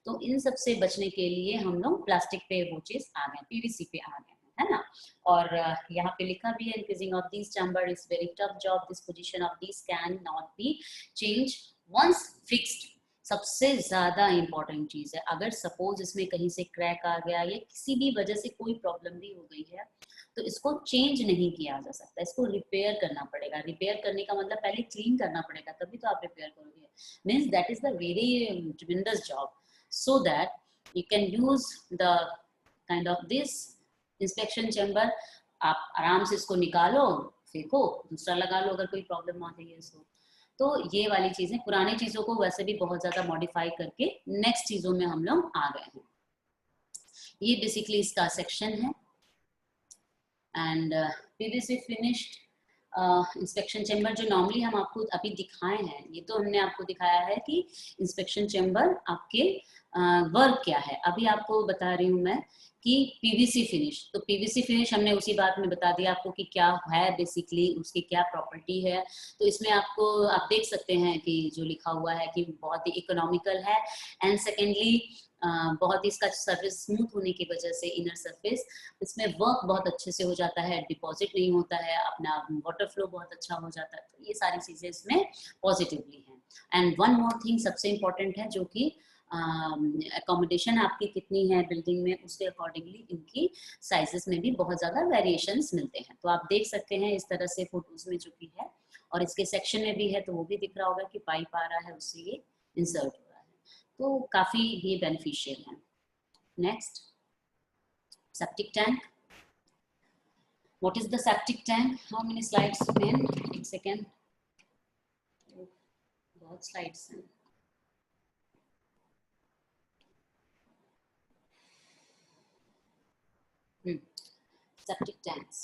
तो इन सब से बचने के लिए हम लोग प्लास्टिक पे वो चीज आ गए, पीवीसी पे आ गए, है ना। और यहाँ पे लिखा भी है, increasing of this chamber is very tough job, this position of this can not be change once fixed. सबसे ज्यादा इंपॉर्टेंट चीज है, अगर सपोज इसमें कहीं से क्रैक आ गया या किसी भी वजह से कोई प्रॉब्लम भी हो गई है, तो इसको चेंज नहीं किया जा सकता, इसको रिपेयर करना पड़ेगा। रिपेयर करने का मतलब पहले क्लीन करना पड़ेगा, तभी तो आप रिपेयर करोगे। Means that is the very ट्रेमेंडस job, so that you can use the kind of this inspection chamber। आप आराम से इसको निकालो, फेंको, दूसरा लगा लो अगर कोई प्रॉब्लम आ गई है इसको। तो ये वाली चीजें, पुरानी चीजों को वैसे भी बहुत ज्यादा मॉडिफाई करके नेक्स्ट चीजों में हम लोग आ गए हैं। ये बेसिकली इसका सेक्शन है। And PVC finished inspection chamber जो नॉर्मली हम आपको अभी दिखाए हैं, ये तो हमने आपको दिखाया है कि इंस्पेक्शन चेम्बर आपके वर्क क्या है। अभी आपको बता रही हूँ मैं कि पीवीसी फिनिश, तो पीवीसी फिनिश हमने उसी बात में बता दिया आपको कि क्या है बेसिकली, उसकी क्या प्रॉपर्टी है। तो इसमें आपको आप देख सकते हैं कि जो लिखा हुआ है कि बहुत ही इकोनॉमिकल है, एंड सेकेंडली बहुत ही इसका सर्फेस स्मूथ होने की वजह से इनर सरफेस इसमें वर्क बहुत अच्छे से हो जाता है, डिपॉजिट नहीं होता है, अपना वाटर फ्लो बहुत अच्छा हो जाता है। तो ये सारी चीजें इसमें पॉजिटिवली हैं। एंड वन मोर थिंग सबसे इम्पोर्टेंट है, जो कि अकोमोडेशन आपकी कितनी है बिल्डिंग में, उसके अकॉर्डिंगली इनकी साइजेस में भी बहुत ज्यादा वेरिएशंस मिलते हैं। तो आप देख सकते हैं इस तरह से फोटोज में जो कि है, और इसके सेक्शन में भी है तो वो भी दिख रहा होगा कि पाइप आ रहा है, उससे ये इंसर्ट हो रहा है, तो काफी ये बेनिफिशियल है। Next, septic tank. What is the septic tank? How many slides remain? एक second. बहुत slides हैं. Septic tanks.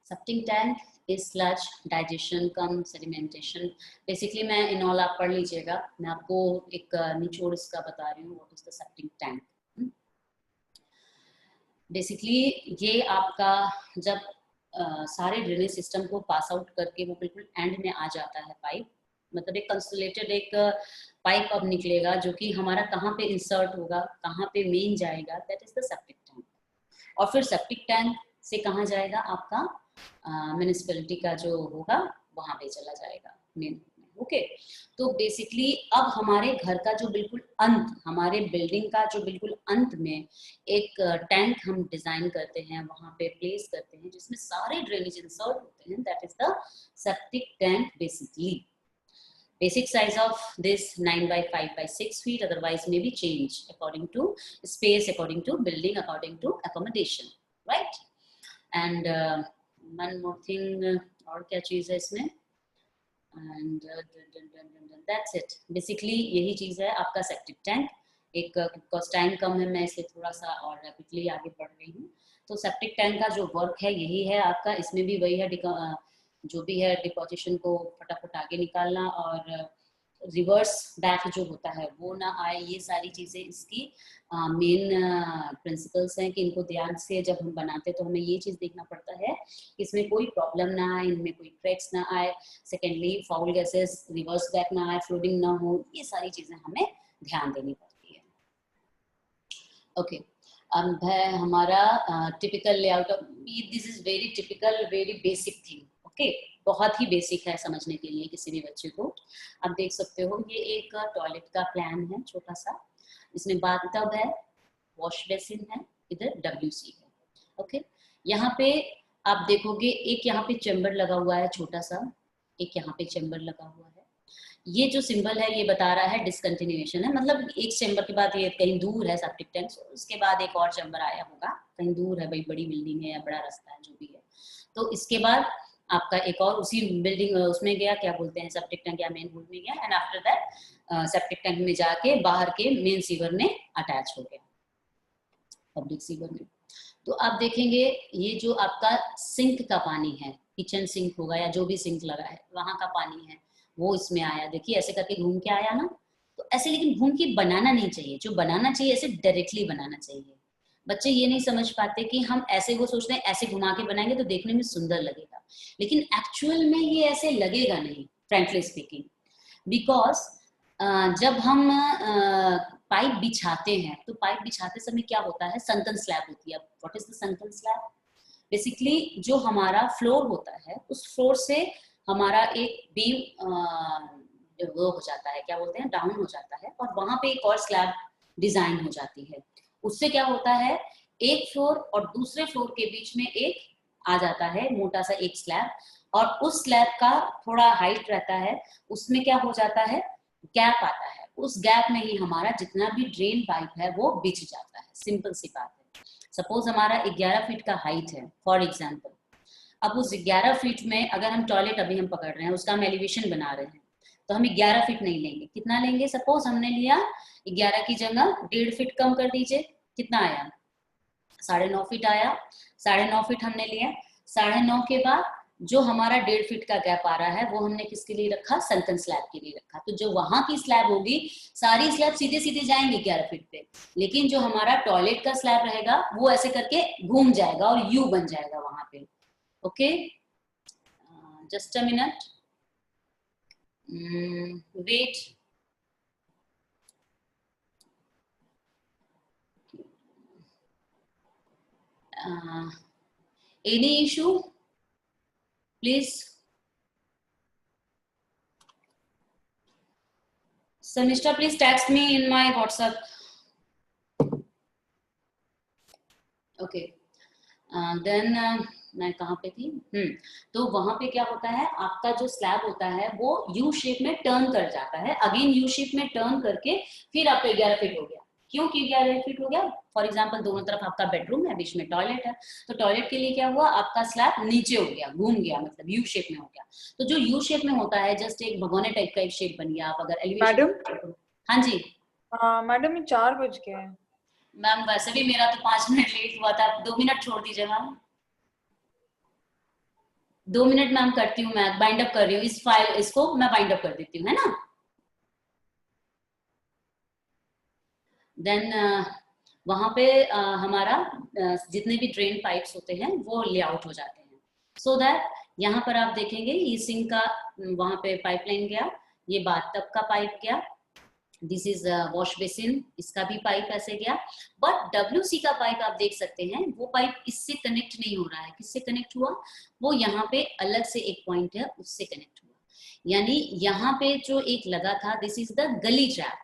Septic tank is sludge, digestion come, sedimentation. Basically मैं इन ऑल आप पढ़ लीजिएगा, मैं आपको एक निचोड़ इसका बता रही हूँ. What is the septic tank? Basically ये आपका जब सारे ड्रेनेज सिस्टम को पास आउट करके वो बिल्कुल एंड में आ जाता है पाइप, मतलब एक कंसोलेटेड एक पाइप अब निकलेगा जो कि हमारा कहाँ पे इंसर्ट होगा, कहाँ पे मेन जाएगा, that is the septic tank. और फिर सेप्टिक टैंक से कहाँ जाएगा, आपका म्युनिसिपैलिटी का जो होगा वहां पे चला जाएगा मेन। ओके, तो बेसिकली अब हमारे घर का जो बिल्कुल अंत, हमारे बिल्डिंग का जो बिल्कुल अंत में एक टैंक हम डिजाइन करते हैं, वहां पे प्लेस करते हैं जिसमें सारे ड्रेनेज इंसर्ट होते हैं, that is the septic tank basically. Basic size of this 9 by 5 by 6 feet, otherwise may be changed according to space, according to building, according to accommodation, right? And one more thing, और क्या चीज है इसमें, and that's it. Basically यही चीज है आपका सेप्टिक टैंक। एक बिकॉज टाइम कम है, मैं इसलिए थोड़ा सा और रैपिडली आगे बढ़ रही हूँ। तो सेप्टिक टैंक का जो वर्क है यही है आपका, इसमें भी वही है, जो भी है डिपोजिशन को फटाफट आगे निकालना और रिवर्स बैक जो होता है वो ना आए, ये सारी चीजें इसकी मेन प्रिंसिपल्स हैं कि इनको ध्यान से जब हम बनाते हैं तो हमें ये चीज देखना पड़ता है कि इसमें कोई प्रॉब्लम ना आए, इनमें कोई क्रैक्स ना आए, secondly foul gases reverse back ना आए, फ्लोडिंग ना हो, ये सारी चीजें हमें ध्यान देनी पड़ती है। ओके, अब है हमारा typical layout of, this is very typical, very basic thing. Okay, बहुत ही बेसिक है समझने के लिए किसी भी बच्चे को। आप देख सकते हो ये एक टॉयलेट का प्लान है छोटा सा, इसमें बाथटब है, वॉश बेसिन है, इधर WC है। ओके, यहाँ पे आप देखोगे एक यहाँ पे चैम्बर लगा हुआ है छोटा सा, एक यहाँ पे चैम्बर लगा हुआ है। ये जो सिंबल है ये बता रहा है डिसकंटिन्यूएशन है, मतलब एक चैम्बर के बाद ये कहीं दूर है सेप्टिक टैंक, उसके बाद एक और चैम्बर आया होगा, कहीं दूर है भाई, बड़ी बिल्डिंग है या बड़ा रास्ता है जो भी है, तो इसके बाद आपका एक और उसी बिल्डिंग उसमें गया, क्या बोलते हैं, सेप्टिक टैंक या मेन होल में गया, and after that septic tank में जाके बाहर के मेन सीवर में अटैच हो गया, पब्लिक सीवर में। तो आप देखेंगे ये जो आपका सिंक का पानी है, किचन सिंक होगा या जो भी सिंक लगा है वहां का पानी है वो इसमें आया, देखिए ऐसे करके घूम के आया ना, तो ऐसे लेकिन घूम के बनाना नहीं चाहिए, जो बनाना चाहिए ऐसे डायरेक्टली बनाना चाहिए। बच्चे ये नहीं समझ पाते कि हम ऐसे, वो सोचते हैं ऐसे घुमा के बनाएंगे तो देखने में सुंदर लगेगा, लेकिन एक्चुअल में ये ऐसे लगेगा नहीं, फ्रैंकली स्पीकिंग। बिकॉज जब हम पाइप बिछाते हैं तो पाइप बिछाते समय क्या होता है, संकन स्लैब होती है। What is the sunken slab? Basically जो हमारा फ्लोर होता है उस फ्लोर से हमारा एक बीम वो हो जाता है, क्या बोलते हैं, डाउन हो जाता है, और वहां पे एक और स्लैब डिजाइन हो जाती है। उससे क्या होता है, एक फ्लोर और दूसरे फ्लोर के बीच में एक आ जाता है मोटा सा एक स्लैब, और उस स्लैब का थोड़ा हाइट रहता है, उसमें क्या हो जाता है, गैप आता है, उस गैप में ही हमारा जितना भी ड्रेन पाइप है वो बिछ जाता है। सिंपल सी बात है। सपोज हमारा 11 फीट का हाइट है फॉर एग्जाम्पल, अब उस 11 फीट में अगर हम टॉयलेट अभी हम पकड़ रहे हैं, उसका हम एलिवेशन बना रहे हैं, तो हम 11 फीट नहीं लेंगे। कितना लेंगे? सपोज हमने लिया 11 की जगह 1.5 फीट कम कर दीजिए, कितना आया? 9.5 फीट आया। 9.5 फीट हमने लिया। 9.5 के बाद जो हमारा 1.5 फीट का गैप आ रहा है वो हमने किसके लिए रखा? सनकन स्लैब के लिए रखा। तो जो वहां की स्लैब होगी, सारी स्लैब सीधे सीधे जाएंगी 11 फीट पे, लेकिन जो हमारा टॉयलेट का स्लैब रहेगा वो ऐसे करके घूम जाएगा और यू बन जाएगा वहां पे। Okay, just a minute, wait. Any issue please? Sanisha, please text me in my WhatsApp. Okay. Then मैं कहाँ पे थी? तो वहां पे क्या होता है, आपका जो स्लैब होता है वो यू शेप में टर्न कर जाता है। अगेन यू शेप में टर्न करके फिर आपका 11 फीट हो गया। क्यों कि 11 फीट हो गया? फॉर एग्जाम्पल दोनों तरफ आपका बेडरूम है, बीच में टॉयलेट है, तो टॉयलेट के लिए क्या हुआ, आपका स्लैब नीचे हो गया, घूम गया, मतलब यू शेप में हो गया। तो जो यू शेप में होता है जस्ट एक भगोने टाइप का एक शेप बन गया। आप अगर एलिवेशन। मैडम, हाँ जी मैडम, ये 4 बज गए हैं। मैम, वैसे भी मेरा तो 5 मिनट लेट हुआ था, 2 मिनट छोड़ दीजिए मैम। 2 मिनट मैम करती हूँ, मैं बाइंड अप कर रही हूँ इस फाइल, इसको मैं बाइंड अप कर देती हूँ, है ना। देन वहां पे हमारा जितने भी ड्रेन पाइप्स होते हैं वो लेआउट हो जाते हैं। सो दैट यहाँ पर आप देखेंगे ये सिंक का वहां पे पाइपलाइन गया, ये बाथटब का पाइप गया, दिस इज वॉश बेसिन, इसका भी पाइप ऐसे गया। बट WC का पाइप आप देख सकते हैं वो पाइप इससे कनेक्ट नहीं हो रहा है। किससे कनेक्ट हुआ? वो यहाँ पे अलग से एक पॉइंट है उससे कनेक्ट हुआ। यानी यहाँ पे जो एक लगा था, this is the gully trap.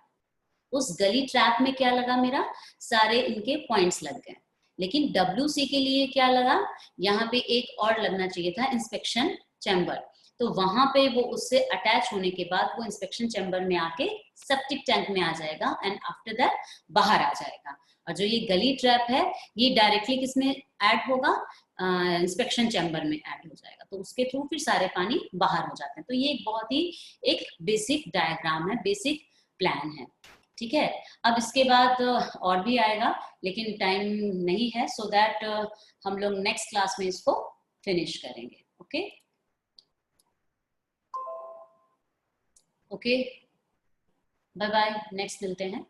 उस गली ट्रैप में क्या लगा, मेरा सारे इनके पॉइंट्स लग गए। लेकिन WC के लिए क्या लगा, यहाँ पे एक और लगना चाहिए था, इंस्पेक्शन चैम्बर। तो वहां पे वो उससे अटैच होने के बाद वो इंस्पेक्शन चैम्बर में आके सेप्टिक टैंक में आ जाएगा एंड आफ्टर दैट बाहर आ जाएगा। और जो ये गली ट्रैप है ये डायरेक्टली किसमें ऐड होगा? इंस्पेक्शन चैम्बर में ऐड हो जाएगा। तो उसके थ्रू फिर सारे पानी बाहर हो जाते हैं। तो ये एक बहुत ही एक बेसिक डायग्राम है, बेसिक प्लान है, ठीक है। अब इसके बाद और भी आएगा लेकिन टाइम नहीं है, सो दैट हम लोग नेक्स्ट क्लास में इसको फिनिश करेंगे। Okay okay, bye bye, next मिलते हैं।